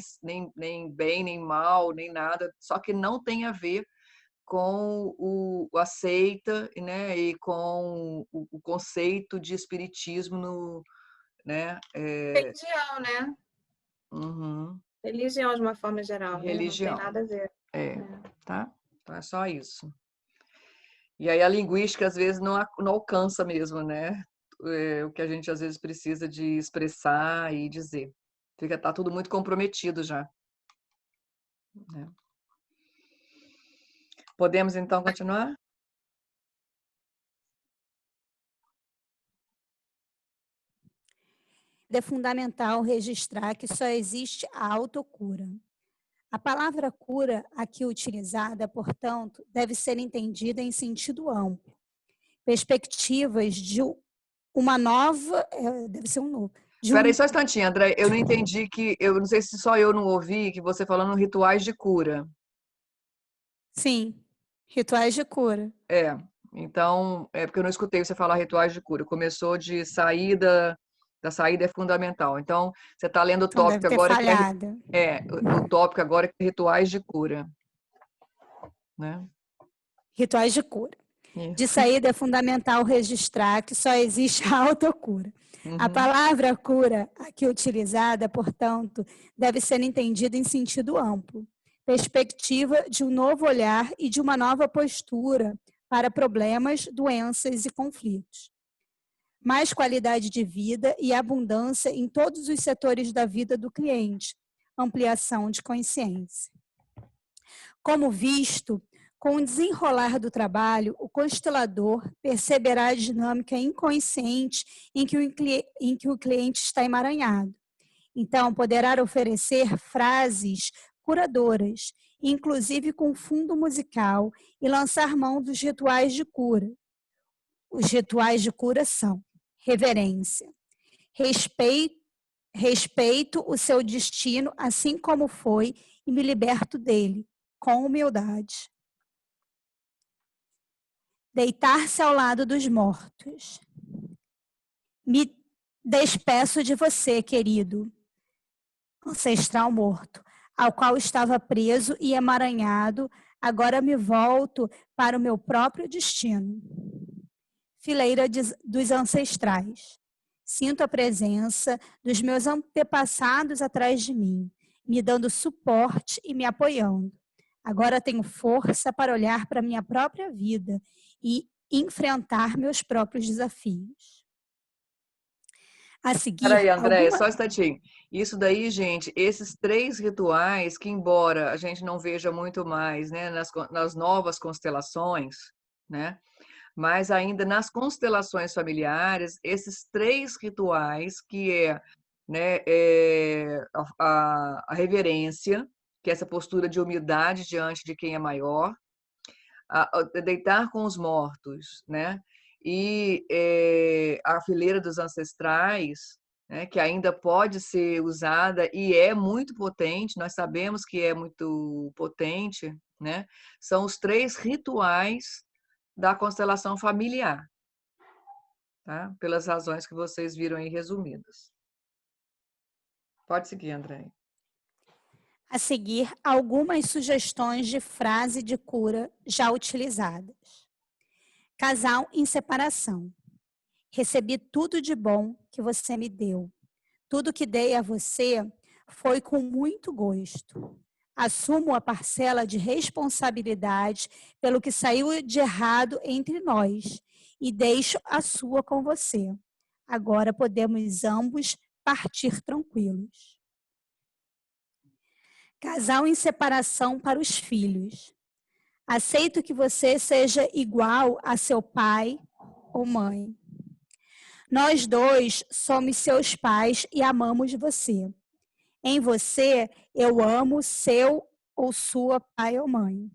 bem, nem mal, nem nada, só que não tem a ver com a seita, né? E com o conceito de espiritismo no, né? Religião, né? Uhum. Religião de uma forma geral, né? Não tem Religião. nada a ver. Tá? Então é só isso. E aí a linguística às vezes não alcança mesmo, né? O que a gente às vezes precisa de expressar e dizer. Tá tudo muito comprometido já. Né? Podemos então continuar? É fundamental registrar que só existe a autocura. A palavra cura aqui utilizada, portanto, deve ser entendida em sentido amplo. Perspectivas de uma nova... Deve ser um novo. Espera aí só um instantinho, André. Eu não entendi eu não sei se só eu não ouvi que você falando rituais de cura. Sim, rituais de cura. Então, porque eu não escutei você falar rituais de cura. Começou de saída, da saída é fundamental. Então, você está lendo o Então deve tópico ter agora que falhado. o tópico agora é rituais de cura, né? Rituais de cura. Isso. De saída é fundamental registrar que só existe a autocura. A palavra cura aqui utilizada, portanto, deve ser entendida em sentido amplo. Perspectiva de um novo olhar e de uma nova postura para problemas, doenças e conflitos. Mais qualidade de vida e abundância em todos os setores da vida do cliente. Ampliação de consciência. Como visto, com o desenrolar do trabalho, o constelador perceberá a dinâmica inconsciente em que o cliente está emaranhado. Então, poderá oferecer frases curadoras, inclusive com fundo musical, e lançar mão dos rituais de cura. Os rituais de cura são reverência, respeito o seu destino assim como foi e me liberto dele, com humildade. Deitar-se ao lado dos mortos. Me despeço de você, querido ancestral morto, ao qual estava preso e emaranhado, agora me volto para o meu próprio destino. Fileira dos ancestrais. Sinto a presença dos meus antepassados atrás de mim, me dando suporte e me apoiando. Agora tenho força para olhar para minha própria vida e enfrentar meus próprios desafios. A seguir, Peraí, André, só um instantinho. Isso daí, gente, esses 3 rituais que, embora a gente não veja muito mais, né, nas novas constelações, né, mas ainda nas constelações familiares, esses 3 rituais, que né, a reverência, que é essa postura de humildade diante de quem é maior, deitar com os mortos, né, e a fileira dos ancestrais, né, que ainda pode ser usada e é muito potente, nós sabemos que é muito potente, né, são os 3 rituais da constelação familiar, tá? Pelas razões que vocês viram aí resumidas. Pode seguir, André. A seguir, algumas sugestões de frase de cura já utilizadas. Casal em separação. Recebi tudo de bom que você me deu. Tudo que dei a você foi com muito gosto. Assumo a parcela de responsabilidade pelo que saiu de errado entre nós e deixo a sua com você. Agora podemos ambos partir tranquilos. Casal em separação para os filhos. Aceito que você seja igual a seu pai ou mãe. Nós dois somos seus pais e amamos você. Em você, eu amo seu ou sua pai ou mãe.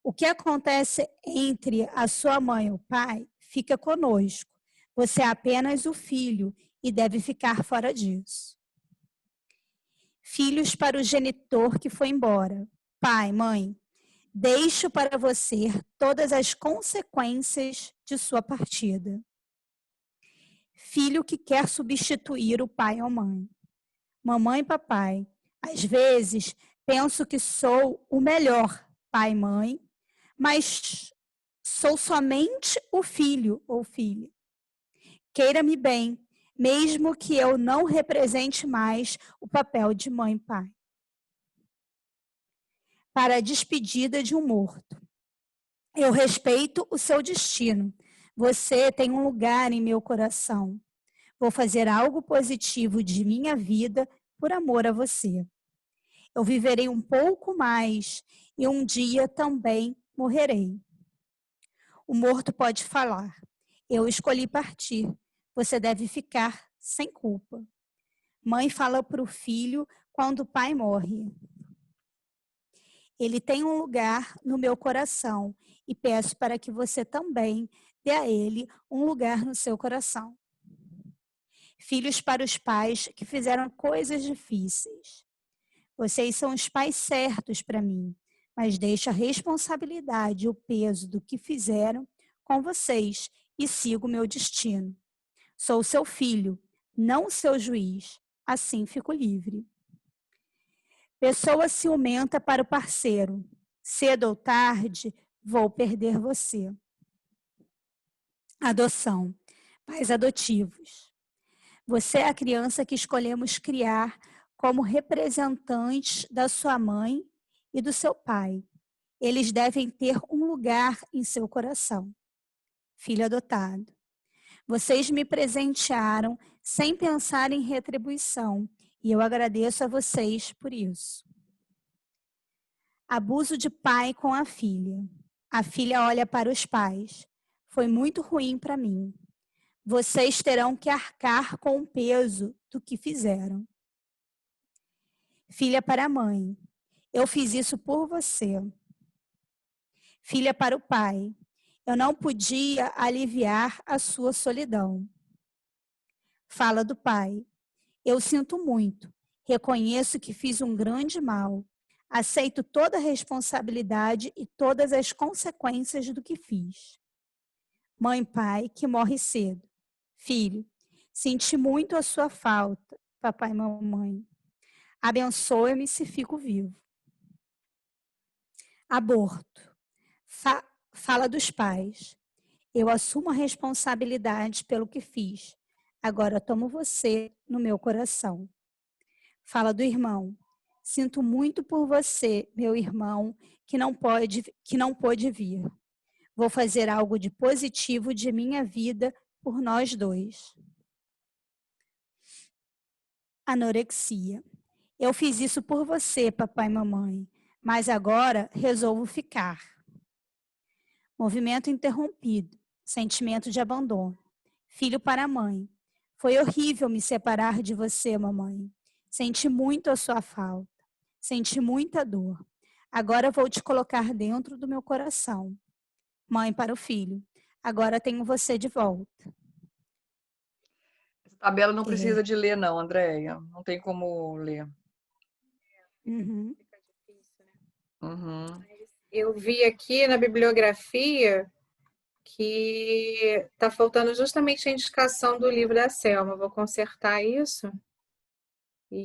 O que acontece entre a sua mãe e o pai fica conosco. Você é apenas o filho e deve ficar fora disso. Filhos para o genitor que foi embora. Pai, mãe, deixo para você todas as consequências de sua partida. Filho que quer substituir o pai ou mãe. Mamãe e papai, às vezes penso que sou o melhor pai e mãe, mas sou somente o filho ou filha. Queira-me bem, mesmo que eu não represente mais o papel de mãe e pai. Para a despedida de um morto. Eu respeito o seu destino. Você tem um lugar em meu coração. Vou fazer algo positivo de minha vida por amor a você. Eu viverei um pouco mais e um dia também morrerei. O morto pode falar. Eu escolhi partir. Você deve ficar sem culpa. Mãe fala para o filho quando o pai morre. Ele tem um lugar no meu coração e peço para que você também dê a ele um lugar no seu coração. Filhos para os pais que fizeram coisas difíceis. Vocês são os pais certos para mim, mas deixo a responsabilidade e o peso do que fizeram com vocês e sigo meu destino. Sou seu filho, não seu juiz. Assim fico livre. Pessoa ciumenta para o parceiro. Cedo ou tarde, vou perder você. Adoção. Pais adotivos. Você é a criança que escolhemos criar como representantes da sua mãe e do seu pai. Eles devem ter um lugar em seu coração. Filho adotado. Vocês me presentearam sem pensar em retribuição, e eu agradeço a vocês por isso. Abuso de pai com a filha. A filha olha para os pais. Foi muito ruim para mim. Vocês terão que arcar com o peso do que fizeram. Filha para a mãe. Eu fiz isso por você. Filha para o pai. Eu não podia aliviar a sua solidão. Fala do pai. Eu sinto muito. Reconheço que fiz um grande mal. Aceito toda a responsabilidade e todas as consequências do que fiz. Mãe e pai que morre cedo. Filho, senti muito a sua falta, papai e mamãe. Abençoe-me se fico vivo. Aborto. Fala dos pais. Eu assumo a responsabilidade pelo que fiz. Agora tomo você no meu coração. Fala do irmão. Sinto muito por você, meu irmão, que não pôde vir. Vou fazer algo de positivo de minha vida por nós dois. Anorexia. Eu fiz isso por você, papai e mamãe, mas agora resolvo ficar. Movimento interrompido. Sentimento de abandono. Filho para a mãe. Foi horrível me separar de você, mamãe. Senti muito a sua falta. Senti muita dor. Agora vou te colocar dentro do meu coração. Mãe para o filho. Agora tenho você de volta. Essa tabela não precisa de ler, não, Andréia. Não tem como ler. Uhum. Fica difícil, né? Uhum. Eu vi aqui na bibliografia que está faltando justamente a indicação do livro da Selma. Vou consertar isso e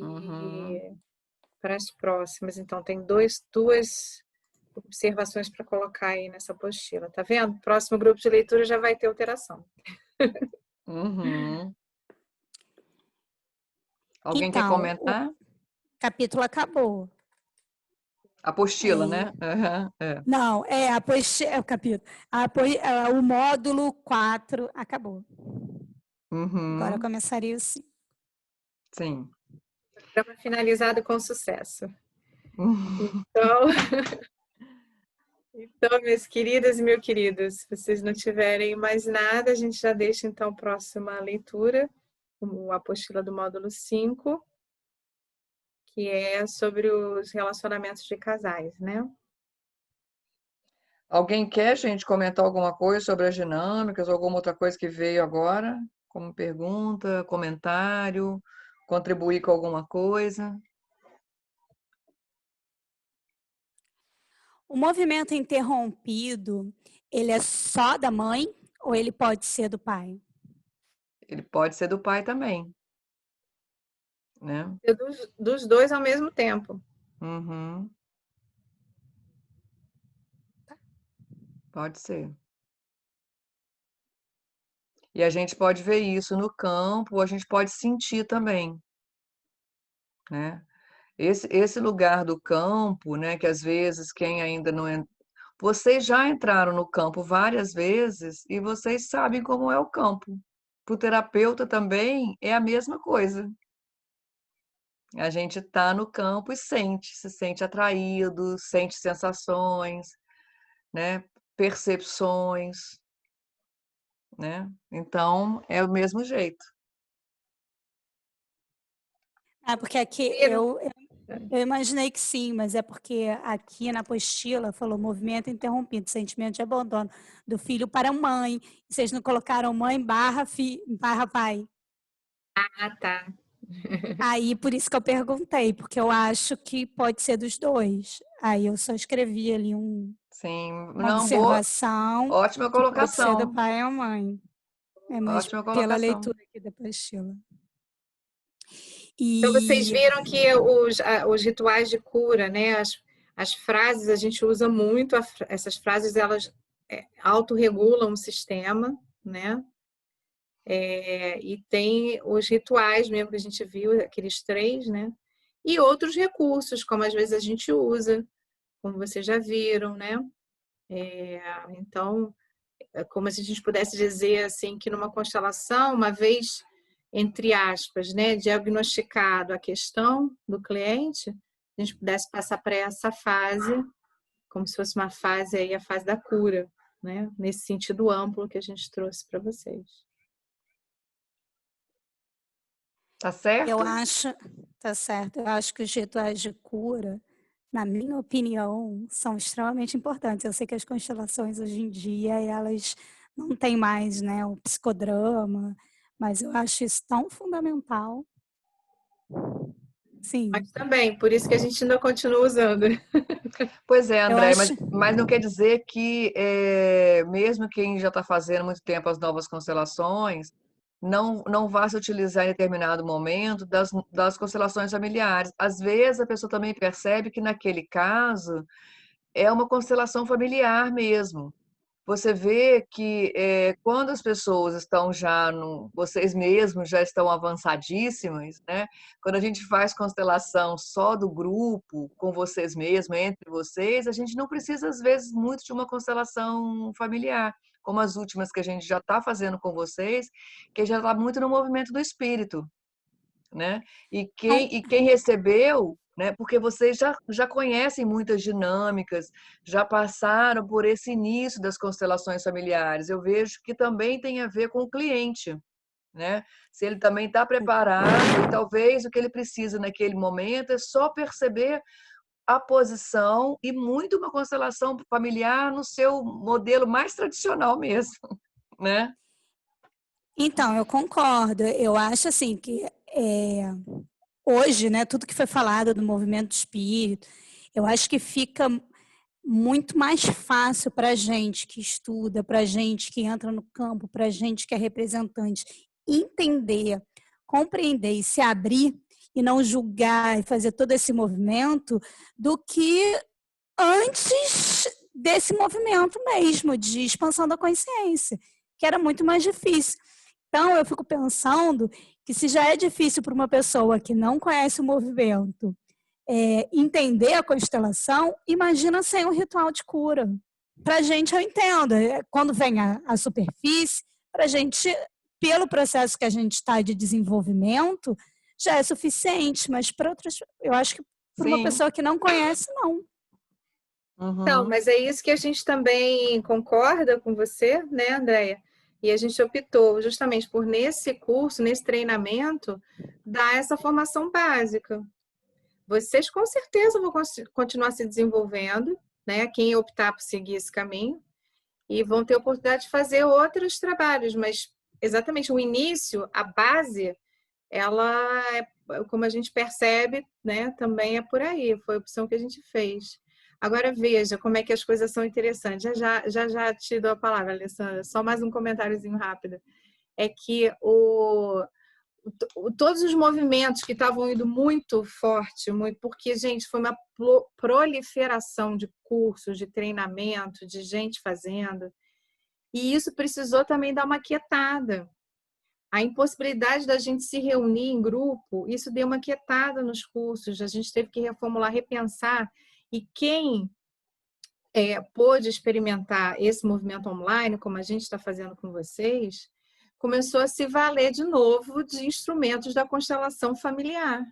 para as próximas. Então, tem duas observações para colocar aí nessa apostila. Tá vendo? Próximo grupo de leitura já vai ter alteração. Uhum. Alguém Então, quer comentar? o capítulo acabou. Apostila, né? Uhum. É. Não, o capítulo. O módulo 4 acabou. Agora Uhum. começaria assim. Sim. Programa finalizado com sucesso. Uhum. Então, minhas queridas e meus queridos, se vocês não tiverem mais nada, a gente já deixa então a próxima leitura, a apostila do módulo 5, que é sobre os relacionamentos de casais, né? Alguém quer, gente, comentar alguma coisa sobre as dinâmicas, alguma outra coisa que veio agora, como pergunta, comentário, contribuir com alguma coisa? O movimento interrompido, ele é só da mãe ou ele pode ser do pai? Ele pode ser do pai também, né? E dos dois ao mesmo tempo. Uhum, pode ser. E a gente pode ver isso no campo, a gente pode sentir também, né? Esse lugar do campo, né, que às vezes quem ainda não é... Vocês já entraram no campo várias vezes e vocês sabem como é o campo. Para o terapeuta também é a mesma coisa. A gente está no campo e sente, se sente atraído, sente sensações, né, percepções, né? Então, é o mesmo jeito. Ah, porque aqui eu imaginei que sim, mas é porque aqui na apostila falou movimento interrompido, sentimento de abandono do filho para a mãe. E vocês não colocaram mãe barra pai. Ah, tá. Aí por isso que eu perguntei, porque eu acho que pode ser dos dois. Aí eu só escrevi ali Sim, uma não, boa, observação ótima que pode ser do colocação. pai ou mãe. É mais Ótima pela colocação. leitura aqui da apostila. Então, vocês E viram que os rituais de cura, né? As frases, a gente usa muito, essas frases, elas autorregulam o sistema, né? E tem os rituais mesmo que a gente viu, aqueles 3, né? E outros recursos, como às vezes a gente usa, como vocês já viram, né? Então, é como se a gente pudesse dizer assim que numa constelação, uma vez, entre aspas, né, diagnosticado a questão do cliente, a gente pudesse passar para essa fase, como se fosse uma fase aí, a fase da cura, né? Nesse sentido amplo que a gente trouxe para vocês. Tá eu certo? acho, tá certo, eu acho que os rituais de cura, na minha opinião, são extremamente importantes. Eu sei que as constelações hoje em dia, elas não têm mais, né, o psicodrama, mas eu acho isso tão fundamental. Sim, Mas também, por isso que a gente ainda continua usando. Pois é, eu André, acho. mas não quer dizer que, mesmo quem já está fazendo há muito tempo as novas constelações, não vá se utilizar em determinado momento das constelações familiares. Às vezes a pessoa também percebe que naquele caso é uma constelação familiar mesmo. Você vê que quando as pessoas estão já vocês mesmos já estão avançadíssimas, né? Quando a gente faz constelação só do grupo, com vocês mesmos, entre vocês, a gente não precisa, às vezes, muito de uma constelação familiar, como as últimas que a gente já está fazendo com vocês, que já está muito no movimento do espírito, né? E quem recebeu, né? Porque vocês já conhecem muitas dinâmicas, já passaram por esse início das constelações familiares. Eu vejo que também tem a ver com o cliente, né? Se ele também está preparado e talvez o que ele precisa naquele momento é só perceber a posição e muito uma constelação familiar no seu modelo mais tradicional mesmo, né? Então, eu concordo. Eu acho assim que hoje, né, tudo que foi falado do movimento espírito, eu acho que fica muito mais fácil para a gente que estuda, para a gente que entra no campo, para a gente que é representante, entender, compreender e se abrir e não julgar e fazer todo esse movimento do que antes desse movimento mesmo de expansão da consciência, que era muito mais difícil. Então, eu fico pensando que se já é difícil para uma pessoa que não conhece o movimento entender a constelação, imagina sem um ritual de cura. Para a gente, eu entendo. Quando vem a superfície, para a gente, pelo processo que a gente está de desenvolvimento, já é suficiente, mas para outras, eu acho que para uma Sim. pessoa que não conhece, não. Não, Uhum. mas é isso que a gente também concorda com você, né, Andréia? E a gente optou justamente por, nesse curso, nesse treinamento, dar essa formação básica. Vocês com certeza vão continuar se desenvolvendo, né? Quem optar por seguir esse caminho, e vão ter oportunidade de fazer outros trabalhos, mas exatamente o início, a base, ela é, como a gente percebe, né, também é por aí, foi a opção que a gente fez. Agora veja como é que as coisas são interessantes. Já te dou a palavra, Alessandra. Só mais um comentáriozinho rápido. É que todos os movimentos que estavam indo muito forte, muito, porque, gente, foi uma proliferação de cursos, de treinamento, de gente fazendo, e isso precisou também dar uma quietada. A impossibilidade da gente se reunir em grupo, isso deu uma quietada nos cursos, a gente teve que reformular, repensar, e quem pôde experimentar esse movimento online, como a gente está fazendo com vocês, começou a se valer de novo de instrumentos da constelação familiar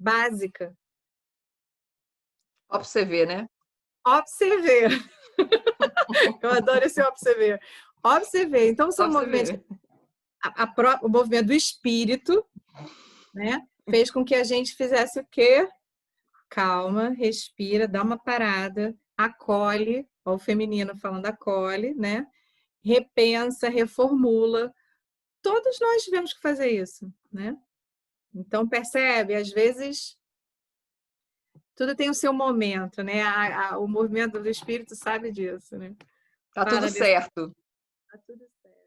básica. Observer, né? Observer. Eu adoro esse observer. Observer. Então, são movimentos. O movimento do espírito, né, fez com que a gente fizesse o quê? Calma, respira, dá uma parada, acolhe, ó, o feminino falando acolhe, né? Repensa, reformula. Todos nós tivemos que fazer isso, né? Então, percebe, às vezes tudo tem o seu momento, né? O movimento do espírito sabe disso, né? Tá tudo certo. Tá tudo certo.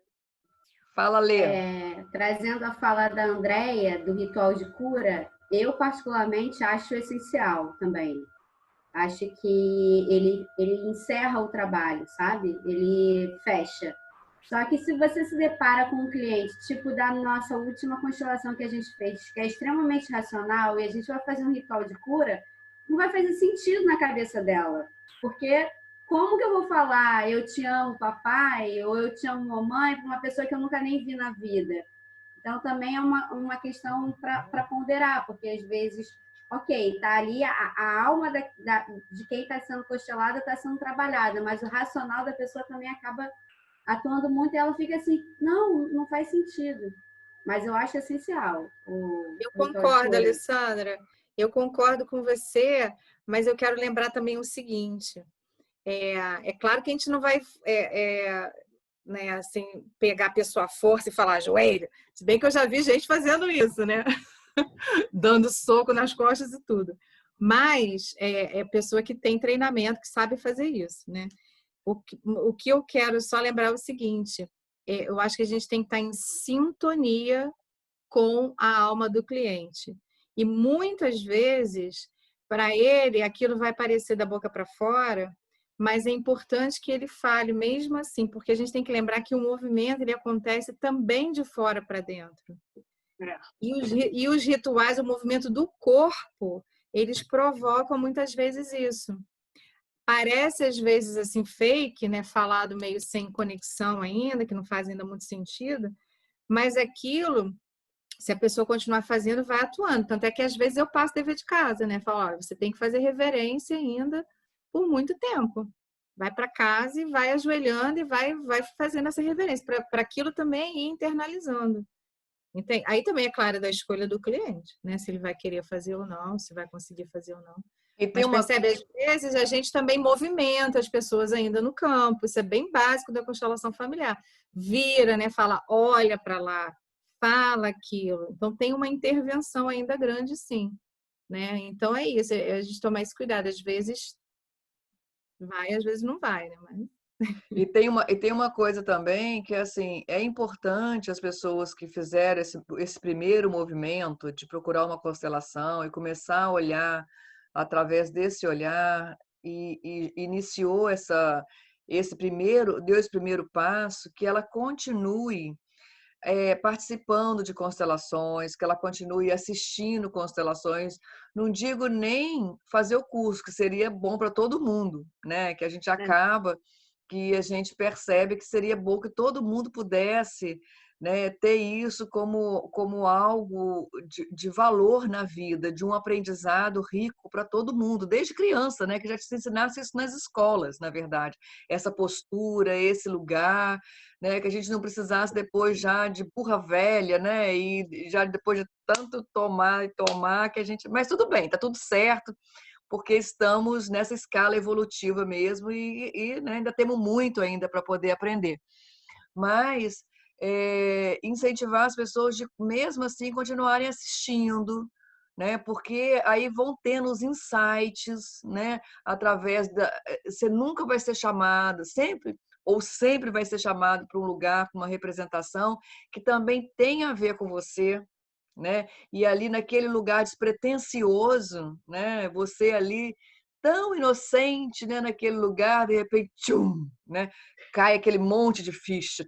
Fala, Lê. Trazendo a fala da Andréia, do ritual de cura, eu particularmente acho essencial também. Acho que ele encerra o trabalho, sabe? Ele fecha. Só que se você se depara com um cliente, tipo da nossa última constelação que a gente fez, que é extremamente racional, e a gente vai fazer um ritual de cura, não vai fazer sentido na cabeça dela. Porque como que eu vou falar eu te amo, papai, ou eu te amo, mamãe, para uma pessoa que eu nunca nem vi na vida? Então, também é uma questão para ponderar, porque às vezes, ok, tá ali a alma de quem está sendo constelada está sendo trabalhada, mas o racional da pessoa também acaba atuando muito e ela fica assim, não faz sentido. Mas eu acho essencial. Eu concordo, Alessandra. Eu concordo com você, mas eu quero lembrar também o seguinte. É claro que a gente não vai né, assim, pegar a pessoa à força e falar joelho. Se bem que eu já vi gente fazendo isso, né? Dando soco nas costas e tudo. Mas é pessoa que tem treinamento, que sabe fazer isso, né? O que eu quero só lembrar é o seguinte, eu acho que a gente tem que estar em sintonia com a alma do cliente. E muitas vezes, para ele, aquilo vai parecer da boca para fora, mas é importante que ele fale mesmo assim, porque a gente tem que lembrar que o movimento ele acontece também de fora para dentro. E os rituais, o movimento do corpo, eles provocam muitas vezes isso. Parece às vezes assim fake, né, falado meio sem conexão ainda, que não faz ainda muito sentido, mas aquilo, se a pessoa continuar fazendo, vai atuando. Tanto é que às vezes eu passo dever de casa, né? Falo, olha, você tem que fazer reverência ainda por muito tempo. Vai para casa e vai ajoelhando e vai fazendo essa reverência, para aquilo também ir internalizando. Aí também é claro da escolha do cliente, né? Se ele vai querer fazer ou não, se vai conseguir fazer ou não. Mas percebe, às vezes a gente também movimenta as pessoas ainda no campo, isso é bem básico da constelação familiar. Vira, né? Fala, olha para lá, fala aquilo. Então tem uma intervenção ainda grande, sim, né? Então é isso, a gente tomar esse cuidado. Às vezes vai, às vezes não vai, né? Mas... E tem uma coisa também que, assim, é importante as pessoas que fizeram esse primeiro movimento de procurar uma constelação e começar a olhar através desse olhar e iniciou deu esse primeiro passo, que ela continue participando de constelações, que ela continue assistindo constelações. Não digo nem fazer o curso, que seria bom para todo mundo, né? Que a gente acaba, que a gente percebe que seria bom que todo mundo pudesse, né, ter isso como algo de valor na vida, de um aprendizado rico para todo mundo, desde criança, né, que já se ensinasse isso nas escolas, na verdade, essa postura, esse lugar, né, que a gente não precisasse depois já de burra velha, né, e já depois de tanto tomar, que a gente... Mas tudo bem, tá tudo certo, porque estamos nessa escala evolutiva mesmo e né, ainda temos muito ainda para poder aprender. Mas incentivar as pessoas de, mesmo assim, continuarem assistindo, né? Porque aí vão tendo os insights, né? Através da... Você nunca vai ser chamada, sempre vai ser chamado para um lugar, para uma representação que também tem a ver com você, né? E ali naquele lugar despretensioso, né? Você ali tão inocente, né? Naquele lugar, de repente, tchum, né? Cai aquele monte de ficha,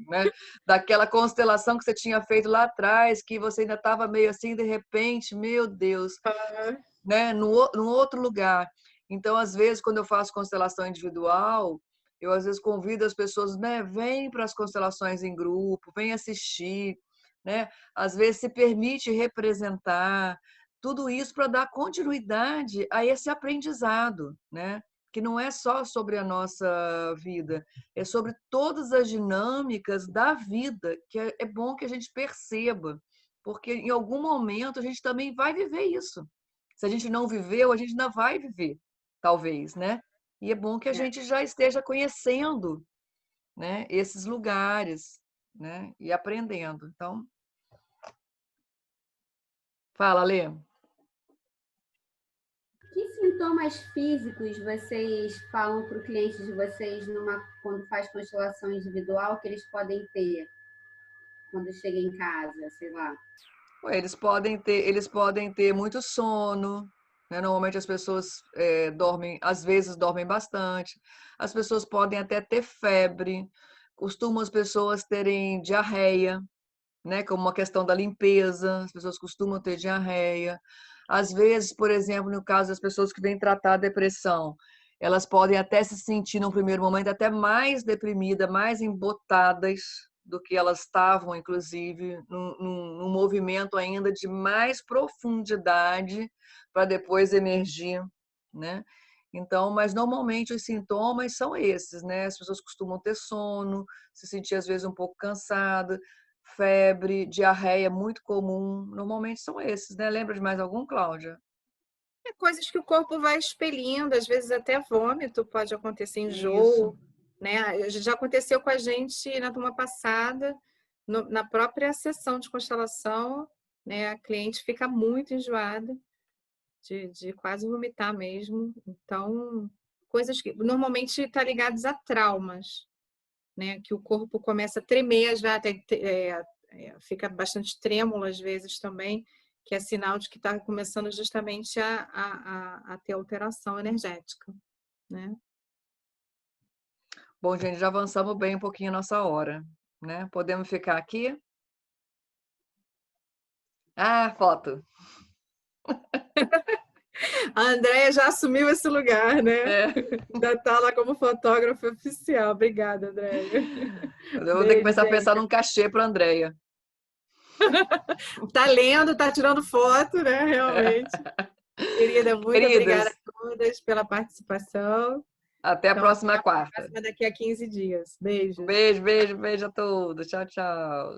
né? Daquela constelação que você tinha feito lá atrás, que você ainda estava meio assim, de repente, meu Deus, né? No outro lugar. Então, às vezes, quando eu faço constelação individual, eu às vezes convido as pessoas, né? Vem para as constelações em grupo, vem assistir, né? Às vezes se permite representar, tudo isso para dar continuidade a esse aprendizado, né? Que não é só sobre a nossa vida, é sobre todas as dinâmicas da vida, que é bom que a gente perceba, porque em algum momento a gente também vai viver isso. Se a gente não viveu, a gente ainda vai viver, talvez, né? E é bom que a gente já esteja conhecendo, né, esses lugares, né, e aprendendo. Então, fala, Lê. Que sintomas físicos vocês falam para o cliente de vocês quando faz constelação individual que eles podem ter quando chega em casa, sei lá? Eles podem ter muito sono, né? Normalmente as pessoas dormem, às vezes dormem bastante. As pessoas podem até ter febre. Costumam as pessoas terem diarreia, né? Como uma questão da limpeza. As pessoas costumam ter diarreia. Às vezes, por exemplo, no caso das pessoas que vêm tratar a depressão, elas podem até se sentir, no primeiro momento, até mais deprimidas, mais embotadas do que elas estavam, inclusive, num movimento ainda de mais profundidade para depois emergir, né? Então, mas normalmente os sintomas são esses, né? As pessoas costumam ter sono, se sentir às vezes um pouco cansada, febre, diarreia muito comum. Normalmente são esses, né? Lembra de mais algum, Cláudia? Coisas que o corpo vai expelindo, às vezes até vômito pode acontecer, Isso. enjoo, né? Já aconteceu com a gente na turma passada, na própria sessão de constelação, né? A cliente fica muito enjoada, de quase vomitar mesmo. Então, coisas que normalmente estão ligadas a traumas, né? Que o corpo começa a tremer, já fica bastante trêmulo às vezes também, que é sinal de que está começando justamente a ter alteração energética, né? Bom, gente, já avançamos bem um pouquinho a nossa hora, né? Podemos ficar aqui? Ah, foto. A Andréia já assumiu esse lugar, né? É. Já está lá como fotógrafa oficial. Obrigada, Andréia. Eu vou ter que Beijo, começar a pensar gente. num cachê para a Andréia. Tá lendo, tá tirando foto, né? Realmente. Querida, muito obrigada Queridas, a todas pela participação. até a Então, até próxima a quarta. próxima daqui a 15 dias. Beijos. Beijo, beijo, beijo a todos. Tchau, tchau.